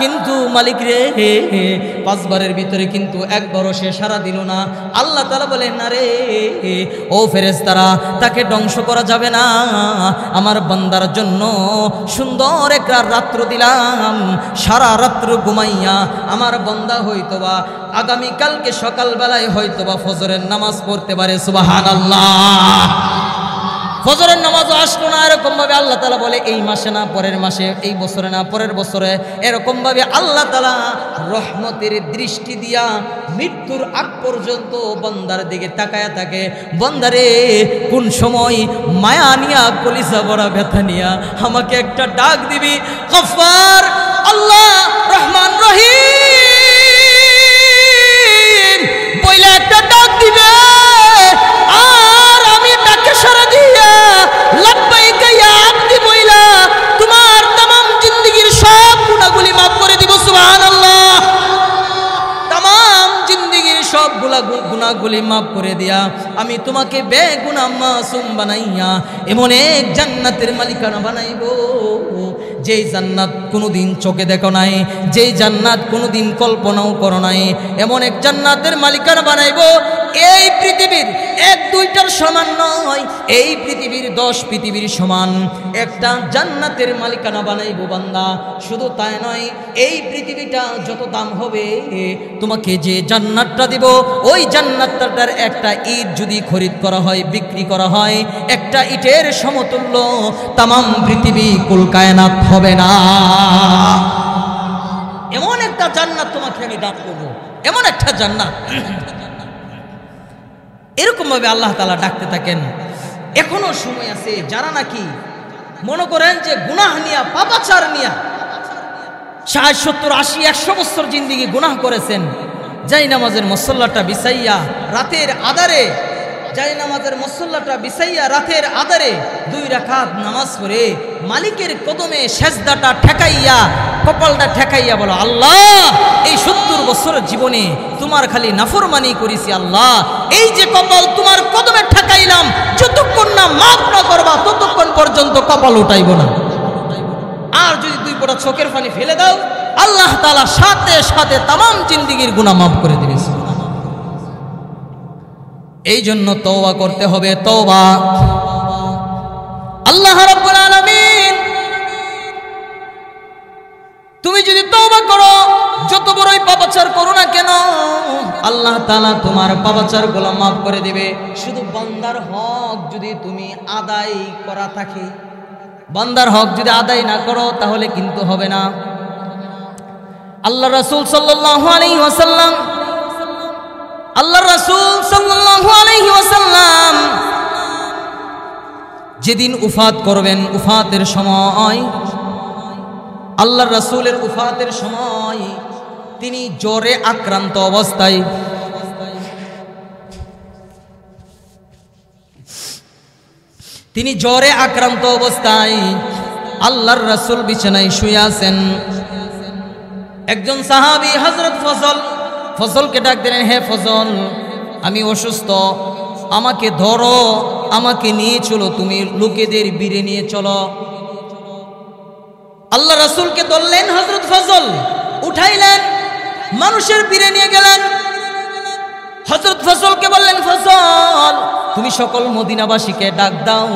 কিন্তু মালিক রে 5 বারের ভিতরে কিন্তু একবারও সে সাড়া দিল না। আল্লাহ তাআলা বলেন না রে ও ফেরেশতারা, তাকে ধ্বংস করা যাবে না। আমার বান্দার জন্য সুন্দর একটা রাত্র দিলাম, সারা রাত্র ঘুমাইয়া আমার বান্দা হয়তোবা আগামীকালকে সকালবেলায় হয়তোবা ফজরের নামাজ পড়তে পারে। সুবহানাল্লাহ। ফজরের নামাজও আসলো না। এরকম ভাবে আল্লাহ তাআলা বলে এই মাসে না পরের মাসে, এই বছরে না পরের বছরে, এরকম ভাবে আল্লাহ তাআলা রহমতের দৃষ্টি দিয়া মৃত্যুর আগ পর্যন্ত বান্দার দিকে তাকায়া থাকে। বান্দারে কোন সময় মায়া নিয়া কলিজা ভরা ব্যথা নিয়া আমাকে একটা ডাক দিবি, গফফার আল্লাহ রহমান রহিম বইলা একটা ডাক দিবে, আর আমি ডাকে সাড়া দিয়া লাব্বাইকা ইয়া আবদি বইলা তোমার तमाम জিন্দেগীর সব গুনাহগুলি maaf করে দিব। সুবহানাল্লাহ। तमाम জিন্দেগীর সব গুনাহগুলি maaf করে দিয়া আমি তোমাকে বেগুনাহ মাসুম বানাইয়া এমন এক জান্নাতের মালিকানা বানাইবো, যেই জান্নাত কোনোদিন চোখে দেখো নাই, যেই জান্নাত কোনোদিন কল্পনাও করো নাই, এমন এক জান্নাতের মালিকানা বানাইবো। এই পৃথিবীর 1-2টার সমান নয়, এই পৃথিবীর 10 পৃথিবীর সমান একটা জান্নাতের মালিকানা বানাইবো বান্দা। শুধু তাই নয়, এই পৃথিবীটা যত দাম হবে তোমাকে যে জান্নাতটা দিব, ওই জান্নাতটার একটা ইট যদি খরিদ করা হয়, বিক্রি করা হয়, একটা ইটের সমতুল্য तमाम পৃথিবী কুল কায়নাত হবে না। এমন একটা জান্নাত তোমাকে আমি দান করব, এমন একটা জান্নাত। এরকম ভাবে আল্লাহ তাআলা ডাকতে থাকেন। এখনো সময় আছে যারা নাকি মনে করেন যে গুনাহ নিয়া, পাপাচার নিয়া 60, 70, 80, 100 বছর জিন্দেগি গুনাহ করেছেন, যাই নামাজের মুসল্লাটা বিছাইয়া রাতের আধারে, যাই নামাজের মুসল্লাটা বিছাইয়া রাতের আধারে 2 রাকাত নামাজ পড়ে মালিকের কদমে সেজদাটা ঠেকাইয়া, কপালটা ঠেকাইয়া বলো, আল্লাহ এই 70 বছরের জীবনে তোমার খালি নাফরমানি করেছি, আল্লাহ এই যে কপাল তোমার কদমে ঠেকাইলাম, যতক্ষণ না মাফ না করবা ততক্ষণ পর্যন্ত কপাল উঠাইব না। আর যদি 2 ফোঁটা চোখের পানি ফেলে দাও, আল্লাহ তাআলা সাথে সাথে तमाम জিন্দেগীর গুনাহ মাফ করে দিবে। এই জন্য তওবা করতে হবে, তওবা। আল্লাহ রাব্বুল আলামিন তুমি যদি তওবা করো, যত বড়ই পাপাচার করো না কেন, আল্লাহ তাআলা তোমার পাপাচারগুলো মাফ করে দিবে। শুধু বান্দার হক যদি তুমি আদায় করা থাকে, বান্দার হক যদি আদায় না করো তাহলে কিন্তু হবে না। আল্লাহ রাসূল সাল্লাল্লাহু আলাইহি ওয়াসাল্লাম, আল্লাহ রাসূল সাল্লাল্লাহু আলাইহি ওয়াসাল্লাম যেদিন উফাত করবেন, উফাতের সময়, আল্লাহ রাসূলের উফাতের সময় তিনি জ্বরে আক্রান্ত অবস্থায়, তিনি জ্বরে আক্রান্ত অবস্থায় আল্লাহর রাসূল বিছানায় শুয়ে আছেন। একজন সাহাবী হযরত ফজলকে ডাক দিলেন, হে ফজল আমি অসুস্থ, আমাকে ধরো, আমাকে নিয়ে চলো, তুমি লোকেদের বীরে নিয়ে চলো। আল্লাহ রাসূলকে ধরলেন হযরত ফজল, উঠাইলেন, মানুষের বীরে নিয়ে গেলেন। হযরত ফজলকে বললেন, ফজল তুমি সকল মদিনাবাসীকে ডাক দাও,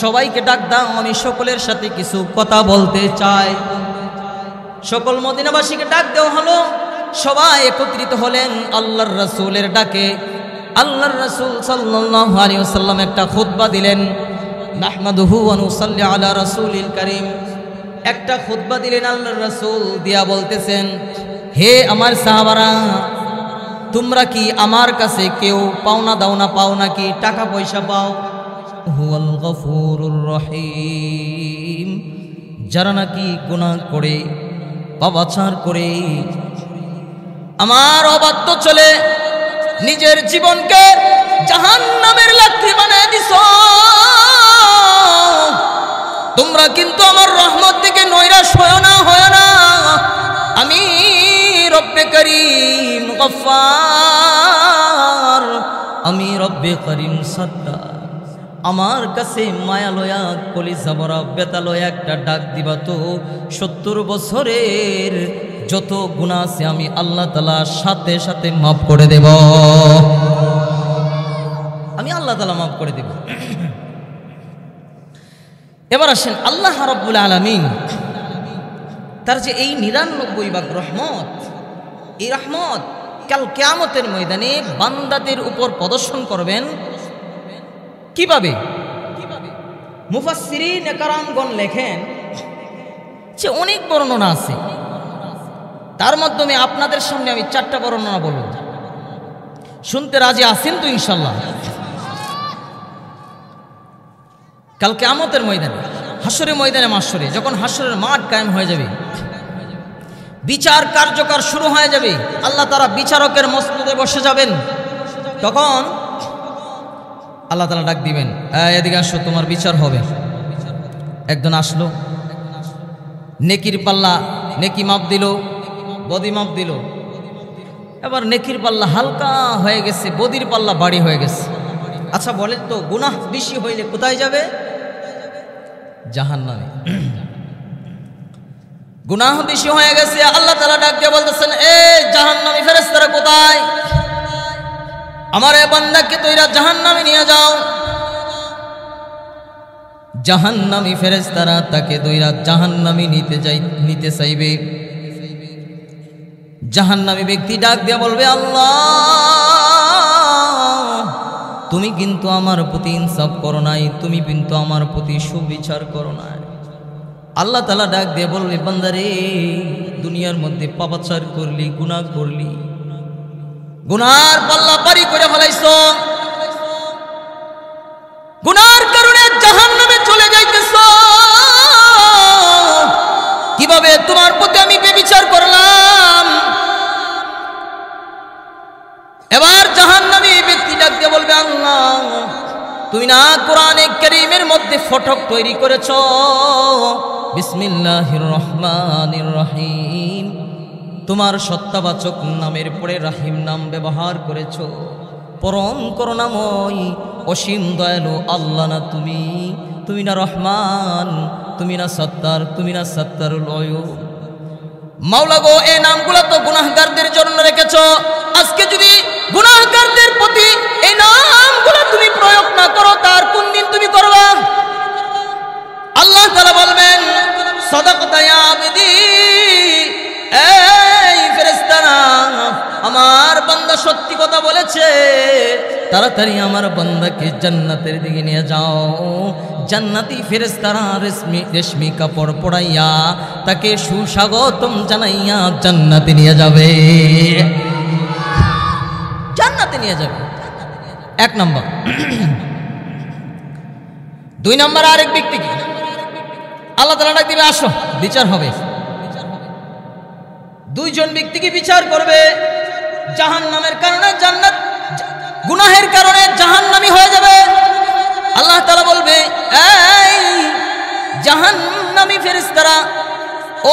সবাইকে ডাক দাও, আমি সকলের সাথে কিছু কথা বলতে চাই। সকল মদিনাবাসীকে ডাক দেওয়া হলো, সবাই একত্রিত হলেন আল্লাহর রাসূলের ডাকে। আল্লাহর রাসূল সাল্লাল্লাহু আলাইহি ওয়াসাল্লাম একটা খুতবা দিলেন, নাহমাদুহু ওয়া নুসাল্লি আলা রাসূলিল কারীম। একটা খুতবা দিলেন আল্লাহর রাসূল, দিয়া বলতেছেন, হে আমার সাহাবারা, তোমরা কি আমার কাছে কেউ পাওনা দাওনা পাও নাকি, টাকা পয়সা পাও? হুয়াল গফুরুর রহিম, যারা নাকি গুনাহ করে, পাপাচার করে, আমার অবাধ্য চলে নিজের জীবনকে জাহান্নামের লাকড়ি বানায় দিছো, তোমরা কিন্তু আমার রহমত থেকে নৈরাশ হয় না। আমি রব্বে করিম গফফার, আমি রব্বে করিম সত্তার, আমার কাছে মায়া লয়া কলিজা ভরা বেতা লয়া একটা ডাক দিবা তো 70 বছরের যত গুনাহ আছে আমি আল্লাহ তাআলা সাথে সাথে মাফ করে দেব, আমি আল্লাহ তাআলা মাফ করে দেব। এবার আসেন আল্লাহ রাব্বুল আলামিন তার যে এই 99 ভাগ রহমত, এই রহমত কাল কিয়ামতের ময়দানে বান্দাদের উপর প্রদর্শন করবেন কিভাবে? মুফাসসিরিন কেরামগণ লেখেন যে অনেক বর্ণনা আছে, তার মাধ্যমে আপনাদের সামনে আমি 4টা বর্ণনা বলব। শুনতে রাজি আছেন তো ইনশাআল্লাহ? কাল কিয়ামতের ময়দানে, হাসরের ময়দানে, মাশরে যখন হাসরের মাঠ কায়েম হয়ে যাবে, বিচার কার্যকর শুরু হয়ে যাবে, আল্লাহ তাআলা বিচারকের মসনদে বসে যাবেন, তখন আল্লাহ তাআলা ডাক দিবেন, এদিকে আসো, তোমার বিচার হবে। একজন আসলো, নেকির পাল্লা, নেকি মাপ দিল, বদি মাপ দিল। এবার নেকির পাল্লা হালকা হয়ে গেছে, বদির পাল্লা ভারী হয়ে গেছে। আচ্ছা বলেন তো, গুনাহ বেশি হইলে কোথায় যাবে? জাহান্নামে। গুনাহ বেশি হয়ে গেছে, আল্লাহ তাআলা ডাক দিয়ে বলতেছেন, এই জাহান্নামী ফেরেশতারা কোথায়? আমার এই বান্দাকে তোমরা জাহান্নামে নিয়ে যাও। জাহান্নামী ফেরেশতারা তাকে দইরা জাহান্নামে নিতে চাইবে। জাহান্নামী ব্যক্তি ডাক দিয়ে বলবে, আল্লাহ তুমি কিন্তু আমার প্রতি ইনসাফ করো নাই, তুমি কিন্তু আমার প্রতি সুবিচার করো নাই। আল্লাহ তাআলা ডাক দিয়ে বলবে, বান্দারে দুনিয়ার মধ্যে পাপাচার করলি, গুনাহ করলি, গুনার পাল্লা ভারী করে ফেলাইছো, গুনার কারণে জাহান্নামে চলে যাইতেছো। কিভাবে তোমার প্রতি আমি বেবিচার করলাম? এবার জাহান্নামী ব্যক্তি ডাক দিয়ে বলবে, আল্লাহ তুমি না কোরআনে কারীমের মধ্যে ফটক তৈরি করেছো, বিসমিল্লাহির রহমানির রহিম, তোমার সত্তাবাচক নামের পরে রাহিম নাম ব্যবহার করেছো। পরম করুণাময় অসীম দয়ালু আল্লাহ না তুমি? তুমি না রহমান, তুমি না সত্তার, তুমি না সত্তারুল আয়ুব। মাওলা গো, এই নামগুলো তো গুনাহগারদের জন্য রেখেছো, আজকে যদি গুনাহগারদের প্রতি এই নামগুলো তুমি প্রয়োগ না করো, তার কোন দিন তুমি করবা? আল্লাহ তাআলা বলবেন, সাদাকাতা ইয়া আবদি, এই ফেরেশতারা আমার বান্দা সত্যি কথা বলেছে, তাড়াতাড়ি আমার বান্দাকে জান্নাতের দিকে নিয়ে যাও। জান্নাতি ফেরেশতারা রেশমি কাপড় পরাইয়া তাকে সুস্বাগতম জানাইয়া জান্নাতে নিয়ে যাবে, জান্নাতে নিয়ে যাবে। 1 নম্বর। 2 নম্বর, আরেক ব্যক্তিকে আল্লাহ তাআলা ডাক দিবে, আসো বিচার হবে। 2 জন ব্যক্তিকে বিচার করবে, জাহান্নামের কারণে জান্নাত, গুনাহের কারণে জাহান্নামী হয়ে যাবে। আল্লাহ তাআলা বলবে, এই জাহান্নামী ফেরেশতারা,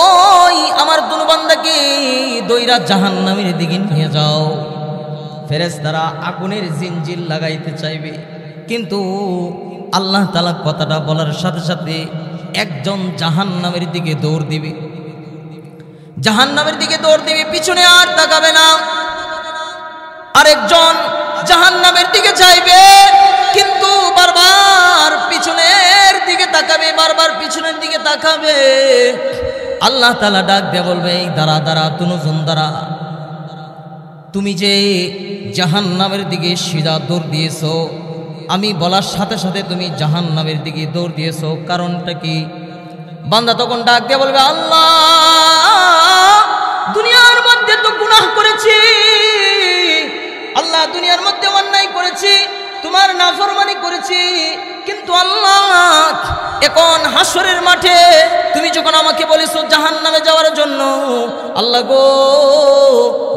ওই আমার দুনু বান্দাকে দইরা জাহান্নামের দিকে নিয়ে যাও। ফেরেশতারা আগুনের জিনজির লাগাইতে চাইবে, কিন্তু আল্লাহ তাআলা কথাটা বলার সাথে সাথে একজন জাহান্নামের দিকে দৌড় দিবে, জাহান্নামের দিকে দৌড় দিবে, পিছনে আর তাকাবে না। আরেকজন জাহান্নামের দিকে চাইবে, কিন্তু বারবার পিছনের দিকে তাকাবে, বারবার পিছনের দিকে তাকাবে। আল্লাহ তাআলা ডাক দিয়ে বলবে, এই দাঁড়া দাঁড়া, দুজন দাঁড়া, তুমি যে জাহান্নামের দিকে সিধা দৌড় দিয়েছো, আমি বলার সাথে সাথে তুমি জাহান্নামের দিকে দৌড় দিয়েছো, কারণটা কি? বান্দা তখন ডাক দিয়ে বলবে, আল্লাহ দুনিয়ার মধ্যে তো গুনাহ করেছি, আল্লাহ দুনিয়ার মধ্যে অন্যায় করেছি, তোমার নাফরমানি করেছি, কিন্তু আল্লাহ এখন হাসরের মাঠে তুমি যখন আমাকে বলেছো জাহান্নামে যাওয়ার জন্য, আল্লাহ গো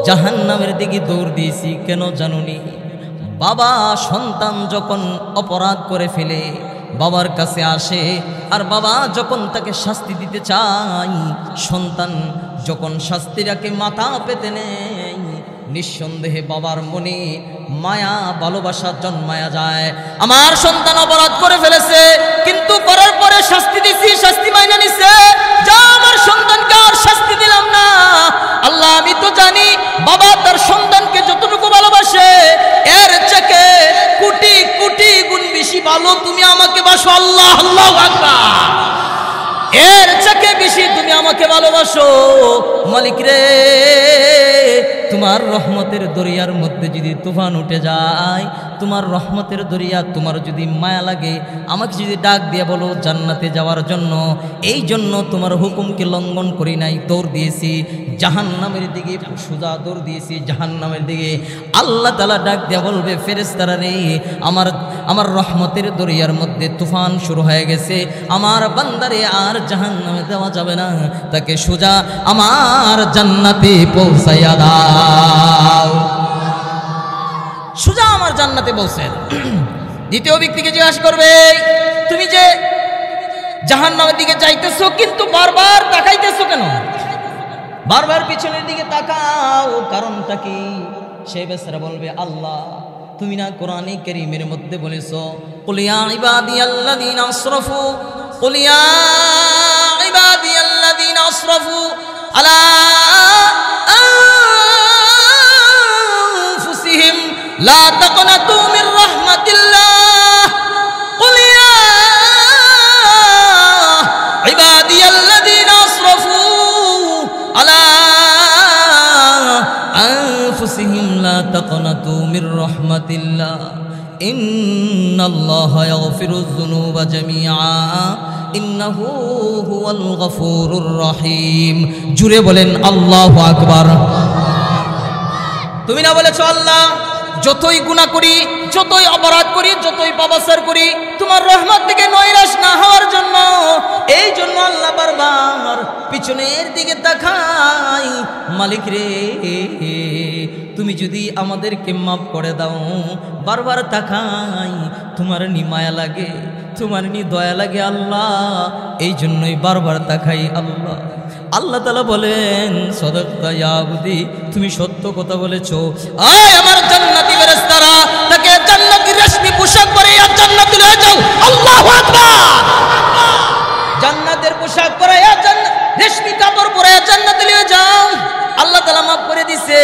জাহান্নামের দিকে দৌড় দিয়েছি কেন জানুনি? বাবা সন্তান যখন অপরাধ করে ফেলে বাবার কাছে আসে, আর বাবা যখন তাকে শাস্তি দিতে চায়, সন্তান যখন শাস্তিটাকে মাথা পেতে নেয়, নিঃসন্দেহে বাবার মনে মায়া ভালোবাসা জন্মায়া যায়। আমার সন্তান অপরাধ করে ফেলেছে, কিন্তু করার পরে শাস্তি দিছি, শাস্তি মাইনা নিছে, যা আমার সন্তানকে আর শাস্তি দিলাম না। আল্লাহ আমি তো জানি বাবা তার সন্তানকে যতটুকু ভালোবাসে এর থেকে কোটি কোটি গুণ বেশি ভালো তুমি আমাকে বাসো। আল্লাহ আল্লাহু আকবার। এর থেকে বেশি তুমি আমাকে ভালোবাসো। মালিক রে, তোমার রহমতের দরিয়ার মধ্যে যদি তুফান উঠে যায়, তোমার রহমতের দরিয়া, তোমার যদি মায়া লাগে, আমাকে যদি ডাক দিয়ে বলো জান্নাতে যাওয়ার জন্য, এই জন্য তোমার হুকুমকে লঙ্ঘন করি নাই, দৌড় দিয়েছি জাহান্নামের দিকে, সোজা দৌড় দিয়েছি জাহান্নামের দিকে। আল্লাহ তাআলা ডাক দিয়ে বলবে, ফেরেশতারা রে, আমার রহমতের দরিয়ার মধ্যে তুফান শুরু হয়ে গেছে, আমার বান্দারে আর জাহান্নামে দেওয়া যাবে না, তাকে সোজা আমার জান্নাতে পৌঁছাইয়া দাও, সোজা আমার জান্নাতে পৌঁছে। দ্বিতীয় ব্যক্তিকে জিজ্ঞাসা করবে, তুমি যে জাহান্নামের দিকে যাইতেছো কিন্তু বারবার তাকাইতেছো কেন? বারবার পিছনের দিকে তাকাও, কারণটা কি? সে বেচারা বলবে, আল্লাহ তুমি না কোরআনে কারীমের মধ্যে বলেছো, কুল ইয়া ইবাদিয়াল্লাযীনা আসরাফু, কুল ইয়া ইবাদিয়াল্লাযীনা আসরাফু আলা আনফুসিহিম লা তাকনাতু মির রাহমাতিল্লাহ, কুল ইয়া ইবাদিয়াল্লাযীনা আসরাফু আলা আনফুসিহিম লা তাকনাতু মির রাহমাতিল্লাহ ইন্নাল্লাহা ইয়াগফিরুয যুনুবা জামিআ ইন্নাহু হুয়াল গফুরুর রহিম। জুড়ে বলেন আল্লাহু আকবার। তুমি না বলেছো আল্লাহ যতই গুনাহ করি, যতই অপরাধ করি, যতই পাপাচার করি, তোমার রহমত থেকে নৈরাশ না হওয়ার জন্য, এই জন্য আল্লাহ বারবার পিছনের দিকে তাকাই। মালিক রে, তুমি যদি আমাদেরকে মাফ করে দাও, বারবার তাকাই, তোমার নি মায়া লাগে, তোমার নি দয়া লাগে আল্লাহ, এই জন্যই বারবার তাকাই আল্লাহ। আল্লাহ তাআলা বলেন, সাদাকতা ইয়া আবদি, তুমি সত্য কথা বলেছো। আয় আমার জান্নাতি ফেরেশতারা, তাকে জান্নাতি রেশমি পোশাক পরে আর জান্নাতে নিয়ে যাও। আল্লাহু আকবার। জান্নাতের পোশাক পরে আর রেশমি কাপড় পরে জান্নাতে নিয়ে যাও। আল্লাহ তাআলা মাফ করে দিয়েছে।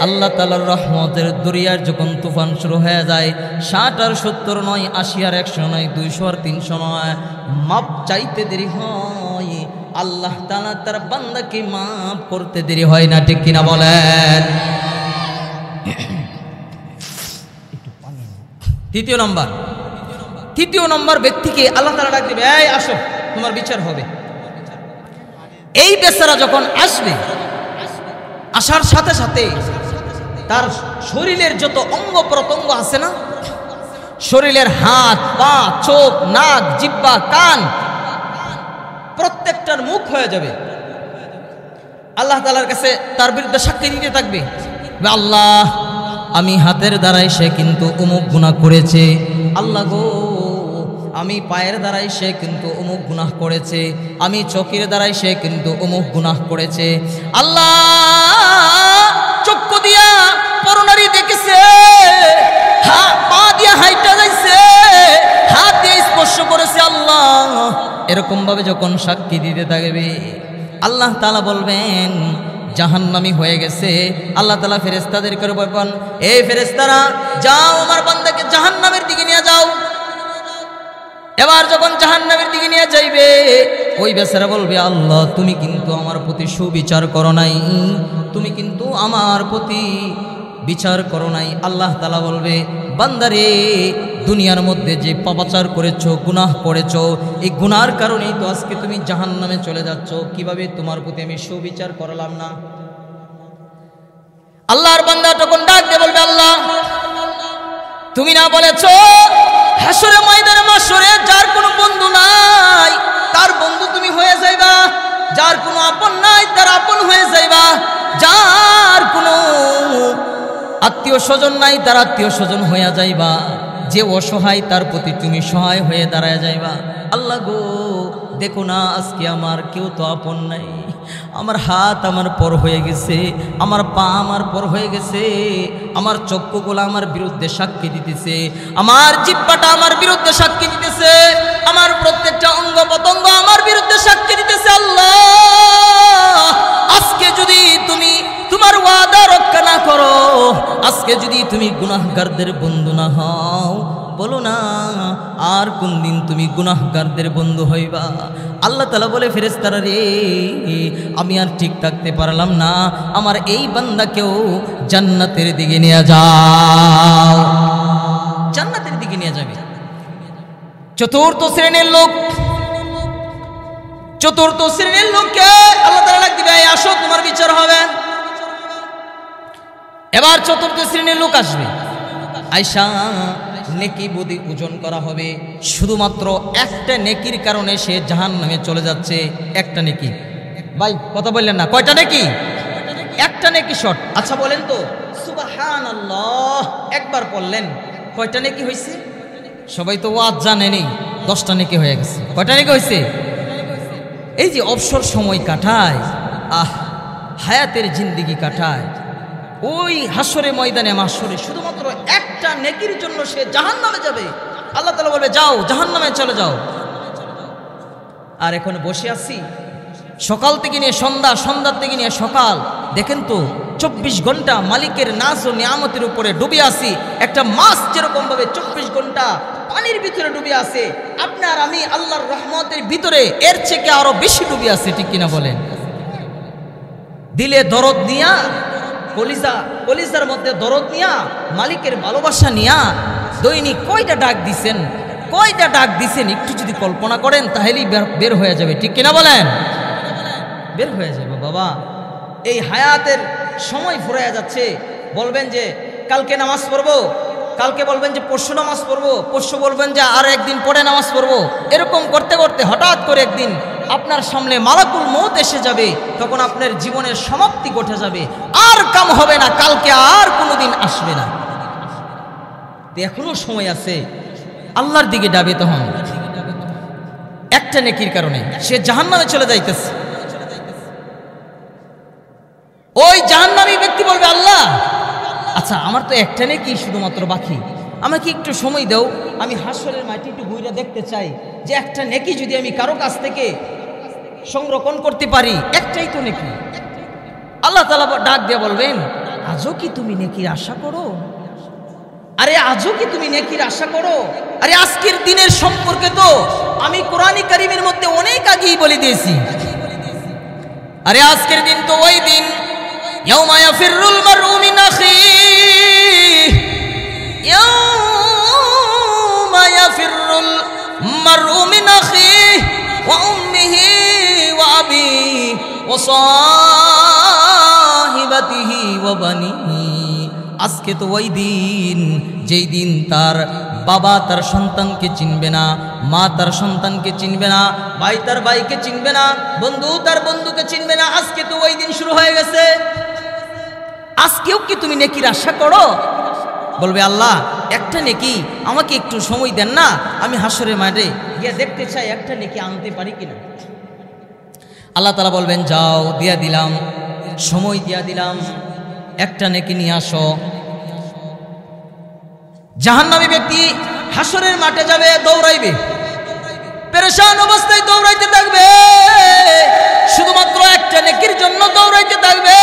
আল্লাহ তাআলার রহমতের দরিয়ার যখন তুফান শুরু হয়ে যায়, 60 আর 70 নয়, 80 আর 100 নয়, 200 আর 300 নয়, মাপ চাইতে দেরি হয়, আল্লাহ তাআলা তার বান্দাকে মাফ করতে দেরি হয় না, ঠিক কিনা বলেন? তৃতীয় নম্বর ব্যক্তিকে আল্লাহ তাআলা ডাক দিবে, এই আসো, তোমার বিচার হবে। এই বেচারা যখন আসবে, আসার সাথে সাথে তার শরীরের যত অঙ্গ প্রত্যঙ্গ আছে না, শরীরের হাত, পা, চোখ, নাক, জিহ্বা, কান, প্রত্যেকটার মুখ হয়ে যাবে। আল্লাহ তাআলার কাছে তার বিরুদ্ধে সাক্ষী দিতে থাকবে, আল্লাহ আমি হাতের দ্বারাই সে কিন্তু অমুক গুনাহ করেছে, আল্লাহ গো আমি পায়ের দ্বারাই সে কিন্তু অমুক গুনাহ করেছে, আমি চোখের দ্বারাই সে কিন্তু অমুক গুনাহ করেছে। আল্লাহ চক্ষু দিয়া পরনারী দেখেছে, পা দিয়া হাইটা যাইছে, হাত দিয়ে স্পর্শ করেছে। আল্লাহ এরকম ভাবে যখন সাক্ষী দিতে থাকবে, আল্লাহ তাআলা বলবেন জাহান্নামী হয়ে গেছে। আল্লাহ তাআলা ফেরেশতাদেরকে বলবেন, এই ফেরেশতারা যাও আমার বান্দাকে জাহান্নামের দিকে নিয়ে যাও। এবার যখন জাহান্নামের দিকে নিয়ে যাইবে, ওই বেচারা বলবে, আল্লাহ তুমি কিন্তু আমার প্রতি সুবিচার করো নাই, তুমি কিন্তু আমার প্রতি বিচার করো নাই। আল্লাহ তাআলা বলবে, বান্দারে দুনিয়ার মধ্যে যে পাপাচার করেছো, গুনাহ করেছো, এই গুনার কারণেই তো আজকে তুমি জাহান্নামে চলে যাচ্ছ, কিভাবে তোমার প্রতি আমি সুবিচার করলাম না? আল্লাহর বান্দা তখন ডাক দিয়ে বলবে, আল্লাহ তুমি না বলেছো হাসরে ময়দানে মাশরে যার কোনো বন্ধু নাই তার বন্ধু তুমি হয়ে যাইবা, যার কোনো আপন নাই তার আপন হয়ে যাইবা, যার কোনো আত্মীয় স্বজন নাই তার আত্মীয় স্বজন হয়ে যাইবা, যে অসহায় তার প্রতি তুমি সহায় হয়ে দাঁড়ায় যাইবা। আল্লাহ গো দেখো না আজকে আমার কেউ তো আপন নাই, আমার হাত আমার পর হয়ে গেছে, আমার পা আমার পর হয়ে গেছে, আমার চক্ষুগুলো আমার বিরুদ্ধে সাক্ষী দিতেছে, আমার জিহ্বাটা আমার বিরুদ্ধে সাক্ষী দিতেছে, আমার প্রত্যেকটা অঙ্গ প্রত্যঙ্গ আমার বিরুদ্ধে সাক্ষী দিতেছে। আল্লাহ, আজকে যদি তুমি তোমার ওয়াদা রক্ষা না করো, আজকে যদি তুমি গুনাহগারদের বন্ধু না হও, বলো না আর কোন দিন তুমি গুনাহগারদের বন্ধু হইবা। আল্লাহ তাআলা বলে, ফেরেশতারা রে, আমি আর ঠিক থাকতে পারলাম না, আমার এই বান্দাকেও জান্নাতের দিকে নিয়ে যাও, জান্নাতের দিকে নিয়ে যাবে। চতুর্থ শ্রেণীর লোককে আল্লাহ তাআলা ডাক দিবে, আসো তোমার বিচার হবে। এবার চতুর্থ শ্রেণীর লোক আসবে, আয়েশা নেকি বুদ্ধি ওজন করা হবে, শুধুমাত্র একটা নেকির কারণে সে জাহান্নামে চলে যাচ্ছে। একটা নেকি, ভাই কথা বললেন না, কয়টা নেকি? একটা নেকি শর্ট। আচ্ছা বলেন তো, সুবহানাল্লাহ একবার পড়লেন, কয়টা নেকি হয়েছে? সবাই তো ওয়াজ জানেনি, 10টা নেকি হয়ে গেছে। কয়টা নেকি হয়েছে? এই যে অবসর সময় কাটায়, হায়াতের জিন্দেগি কাটায়, ওই হাসরে ময়দানে মাশরে শুধুমাত্র একটা নেকির জন্য সে জাহান্নামে যাবে। আল্লাহ তাআলা বলবে, যাও জাহান্নামে চলে যাও। আর এখন বসে আছি সকাল থেকে নিয়ে সন্ধ্যা, সন্ধ্যার থেকে নিয়ে সকাল, দেখেন তো 24 ঘন্টা মালিকের নাজ ও নিয়ামতের উপরে ডুবে আছি। একটা মাছ যেরকম ভাবে 24 ঘন্টা পানির ভিতরে ডুবে আছে, আপনার আমি আল্লাহর রহমতের ভিতরে এর থেকে আরো বেশি ডুবে আছে, ঠিক কিনা বলেন? দিলে দরদ নিয়া, কলিজার মধ্যে দরদ নিয়া, মালিকের ভালোবাসা নিয়া দৈনিক কয়টা ডাক দিছেন একটু যদি কল্পনা করেন তাহলেই বের হয়ে যাবে, ঠিক কিনা বলেন? বের হয়ে যাবে বাবা। এই হায়াতের সময় ফুরাইয়া যাচ্ছে। বলবেন যে কালকে নামাজ পড়বো, কালকে বলবেন যে পরশু নামাজ পড়বো, পরশু বলবেন যে আর একদিন পরে নামাজ পড়বো। এরকম করতে করতে হঠাৎ করে একদিন আপনার সামনে মালাকুল মউত এসে যাবে, তখন আপনার জীবনের সমাপ্তি ঘটে যাবে, আর কাম হবে না, কালকে আর কোনোদিন আসবে না। এখনো সময় আছে, আল্লাহর দিকে ডাবে। তখন একটা নেকির কারণে সে জাহান্নামে চলে যাইতেছে। ওই জাহান্নামী ব্যক্তি বলবে, আল্লাহ আচ্ছা আমার তো একটা নেকি শুধুমাত্র বাকি, আমাকে একটু সময় দাও, আমি হাসরের মাটি একটু ঘুরে দেখতে চাই যে একটা নেকি যদি আমি কারো কাছ থেকে সংরক্ষণ করতে পারি, একটাই তো নেকি। আল্লাহ তাআলা ডাক দিয়ে বলবেন, আজও কি তুমি নেকির আশা করো? আরে আজও কি তুমি নেকির আশা করো? আরে আজকের দিনের সম্পর্কে তো আমি কোরআনে কারীমের মধ্যে অনেক আগেই বলে দিয়েছি। আরে আজকের দিন তো ওই দিন, ইয়াউমা ইয়াফিরুল মারউ মিন আখিহি, ইয়াউমা ইয়াফিরুল মারউ মিন আখিহি ওয়া উম্মিহি ওয়া আবিহি ওয়া সাহিবাতিহি ওয়া বানিহি। আজকে তো ওই দিন, যেই দিন তার বাবা তার সন্তানকে চিনবে না, মা তার সন্তানকে চিনবে না, ভাই তার ভাইকে চিনবে না, বন্ধু তার বন্ধুকে চিনবে না। আজকে তো ওই দিন শুরু হয়ে গেছে। আজকেও কি তুমি নেকির আশা করো? বলবে, আল্লাহ একটা নেকি আমাকে একটু সময় দেন না, আমি হাসরের মাঠে গিয়ে দেখতে চাই একটা নেকি আনতে পারি কিনা। আল্লাহ তাআলা বলবেন, যাও দিয়া দিলাম, সময় দিয়া দিলাম, একটা নেকি নিয়ে আসো। জাহান্নামী ব্যক্তি হাসরের মাঠে যাবে, দৌড়াইবে, পেরেশান অবস্থায় দৌড়াইতে থাকবে, শুধুমাত্র একটা নেকির জন্য দৌড়াইতে থাকবে।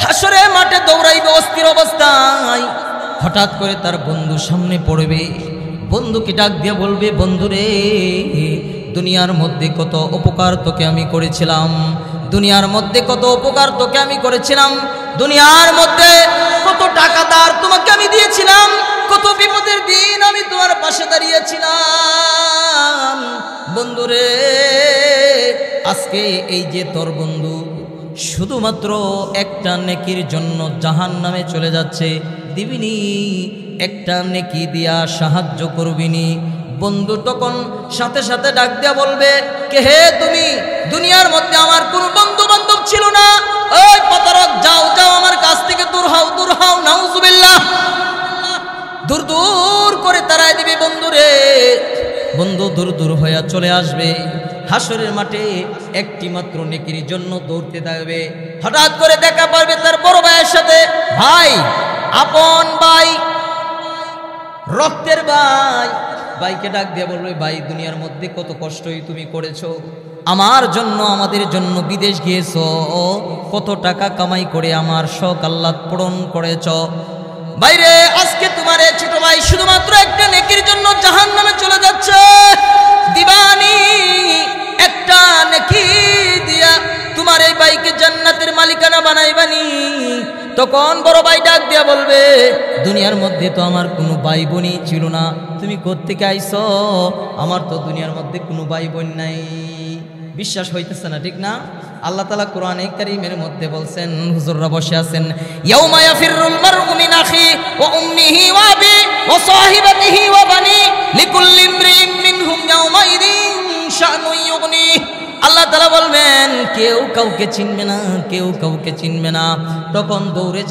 হাসরের মাঠে দৌড়াইবে অস্থির অবস্থায়। হঠাৎ করে তার বন্ধু সামনে পড়বে, বন্ধুকে ডাক দিয়ে বলবে, বন্ধুরে দুনিয়ার মধ্যে কত উপকার তোকে আমি করেছিলাম, দুনিয়ার মধ্যে কত উপকার তোকে আমি করেছিলাম, দুনিয়ার মধ্যে কত টাকা দার তোমাকে আমি দিয়েছিলাম, কত বিপদের দিন আমি তোমার পাশে দাঁড়িয়েছিলাম। বন্ধুরে আজকে এই যে তোর বন্ধু শুধুমাত্র একটা নেকির জন্য জাহান্নামে চলে যাচ্ছে, দিবিনি একটা নেকি দিয়া সাহায্য করবিনি। বন্ধু তখন সাথে সাথে ডাক দিয়া বলবে, কে হে তুমি? দুনিয়ার মধ্যে আমার কোন বন্ধু বান্ধব ছিল না, ওই প্রতারক, যাও যাও আমার কাছ থেকে দূর হও, দূর হও, নাউজুবিল্লাহ। দূর দূর করে তাড়াই দিবে বন্ধুরে। বন্ধু দূর দূর হয়ে চলে আসবে। হাসরের মাঠে একটি মাত্র নেকির জন্য দৌড়তে থাকবে। হঠাৎ করে দেখা পারবে তার বড় ভাইয়ের সাথে, ভাই, আপন ভাই, রক্তের ভাই। ভাইকে ডাক দিয়ে বলবে, ভাই, দুনিয়ার মধ্যে কত কষ্টই তুমি করেছো, আমার জন্য, আমাদের জন্য বিদেশ গিয়েছো, কত টাকা কামাই করে আমার শখ আহ্লাদ পূরণ করেছ। বাইরে আজকে তোমার এই ছোট ভাই শুধুমাত্র একটা নেকির জন্য জাহান্নামে চলে যাচ্ছে। দিবানি একটা নেকি দিয়া তোমার এই ভাইকে জান্নাতের মালিকানা বানাইবানি। তখন বড় ভাই ডাক দিয়া বলবে, দুনিয়ার মধ্যে তো আমার কোনো ভাই বোনই ছিল না, তুমি কোত্থেকে আইছো? আমার তো দুনিয়ার মধ্যে কোনো ভাই বোন নাই। বিশ্বাস হইতেছে না, ঠিক না? আল্লাহ তাআলা কোরআনে কারীমের মধ্যে বলছেন, হুজুররা বসে আছেন, ইয়াউমা ইয়াফিরুল মারউ মিন আখি ওয়া উম্মিহি ওয়া আবি ওয়া সাহিবাতিহি ওয়া বানি লিকুল্লি ইমরিইন মিনহুম ইয়াউমাইদিন শানুন ইউগনি। আল্লাহ তাআলা বলবেন, কেউ কাউকে চিনবে না, কেউ কাউকে চিনবে না। তখন দৌড়ে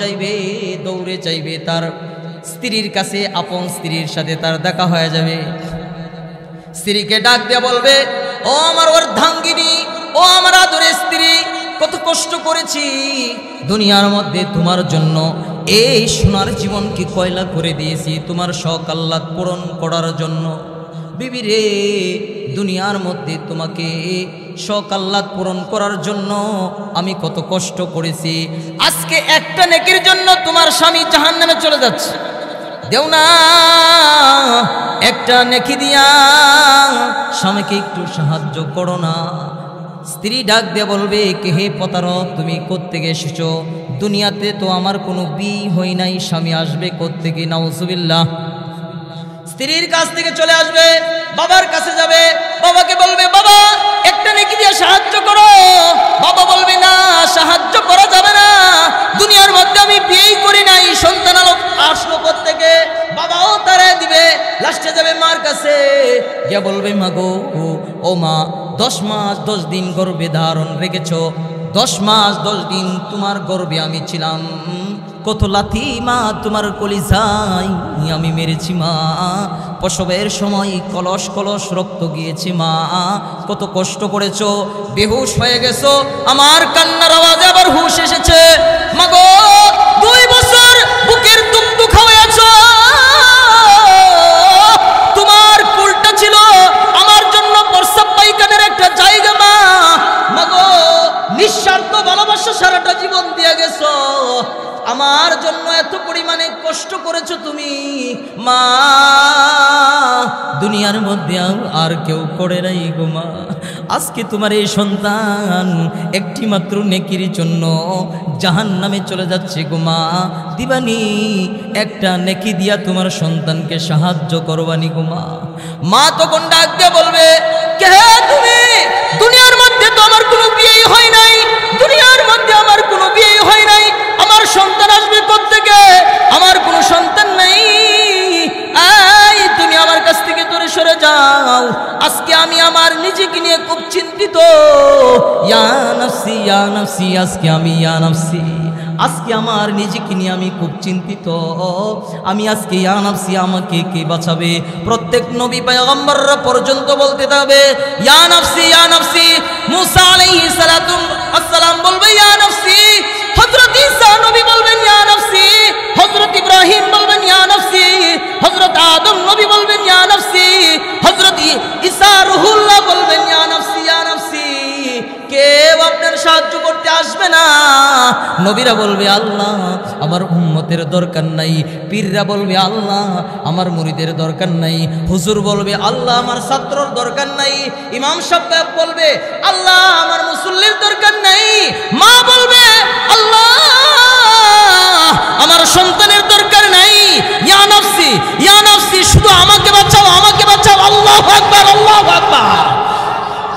যাইবে তার স্ত্রীর কাছে, আপন স্ত্রীর সাথে তার দেখা হয়ে যাবে। স্ত্রীকে ডাক দিয়ে বলবে, ও আমার অর্ধাঙ্গিনী, ও আমার আদরের স্ত্রী, কত কষ্ট করেছি দুনিয়ার মধ্যে তোমার জন্য, এই সোনার জীবনকে কয়লা করে দিয়েছি তোমার শখ আহ্লাদ পূরণ করার জন্য। বিবি রে, দুনিয়ার মধ্যে তোমাকে শখ আহ্লাদ পূরণ করার জন্য আমি কত কষ্ট করেছি, আজকে একটা নেকির জন্য তোমার স্বামী জাহান্নামে চলে যাচ্ছে, দেও না একটা নেকি দিয়া স্বামীকে একটু সাহায্য করো না। স্ত্রী ডাক দিয়ে বলবে, কে হে প্রতারক, তুমি কোত্থেকে এসেছো? দুনিয়াতে তো আমার কোনো বিয়ে হই নাই, স্বামী আসবে কোত্থেকে? নাউজুবিল্লাহ। স্ত্রীর কাছ থেকে চলে আসবে, বাবার কাছে যাবে, বাবাকে বলবে, বাবা একটা নেকি দিয়ে সাহায্য করো। বাবা বলবে, না, সাহায্য করা যাবে না, দুনিয়ার মধ্যে আমি বিয়েই করি নাই, সন্তান আসলো কোত্থেকে? বাবাও তারে দিবে। লাস্টে যাবে মার কাছে, গিয়ে বলবে, মা গো, ও মা, 10 মাস 10 দিন গর্ভে ধারণ রেখেছ, 10 মাস 10 দিন তোমার গর্ভে আমি ছিলাম, কত লাথি মা তোমার কলিজায় আমি মেরেছি মা, প্রসবের সময় কলস কলস রক্ত গিয়েছে মা, কত কষ্ট করেছো, বেহুশ হয়ে গেছো, আমার কান্নার আওয়াজে আবার হুঁশ এসেছে। মাগো 2 বছর বুকের দুঃখ খাওয়াইছ, তোমার কুলটা ছিল আমার জন্য প্রস্রাব পায়খানার একটা জায়গা মা। মাগো নিঃস্বার্থ ভালোবাসা সারাটা জীবন দিয়ে গেছো, আমার জন্য এত পরিমাণে কষ্ট করেছো তুমি মা, দুনিয়ার মধ্যে আর কেউ করে নাই গো মা। আজকে তোমার এই সন্তান একটি মাত্র নেকির জন্য জাহান্নামে চলে যাচ্ছে গো মা, দিবানি একটা নেকি দিয়া তোমার সন্তানকে সাহায্য করবানি গো মা। মা তখন ডাক দিয়ে বলবে, কে তুমি? দুনিয়ার মধ্যে তো আমার কোনো বিয়েই হয় নাই, দুনিয়ার মধ্যে আমার কোনো বিয়েই হয় নাই, আমার সন্তান আসবে কোত্থেকে? আমার কোনো সন্তান নাই, এই তুমি আমার কাছ থেকে দূরে সরে যাও, আজকে আমি আমার নিজেকে নিয়ে খুব চিন্তিত। ইয়া নাফসি ইয়া নাফসি, আজকে আমি ইয়া নাফসি, আজকে আমার নিজেকে নিয়ে আমি খুব চিন্তিত, আমি আজকে ইয়া নাফসি, আমাকে কে বাঁচাবে? প্রত্যেক নবী পয়গম্বররা পর্যন্ত বলতে থাকবে ইয়া নাফসি ইয়া নাফসি। মুসা আলাইহিস সালাতু আসসালাম বলবে ইয়া নাফসি, হযরত ঈসা নবী বলবেন ইয়া নাফসি, হযরত ইব্রাহিম বলবেন ইয়া নাফসি, হযরত আদম নবী বলবেন ইয়া নাফসি, হযরত ঈসা রুহুল্লাহ বলবেন ইয়া নাফসি ইয়া নাফসি। কেউ আপনার সাহায্য করতে আসবে না। নবীরা বলবে আল্লাহ আমার উম্মতের দরকার নাই, পীররা বলবে আল্লাহ আমার মুরিদের দরকার নাই, হুজুর বলবে আল্লাহ আমার ছাত্রর দরকার নাই, ইমাম সাহেব বলবে আল্লাহ আমার মুসল্লির দরকার নাই, মা বলবে আল্লাহ আমার সন্তানের দরকার নাই। ইয়া নাফসি ইয়া নাফসি, শুধু আমাকে বাঁচাও, আমাকে বাঁচাও, আল্লাহু আকবার আল্লাহু আকবার,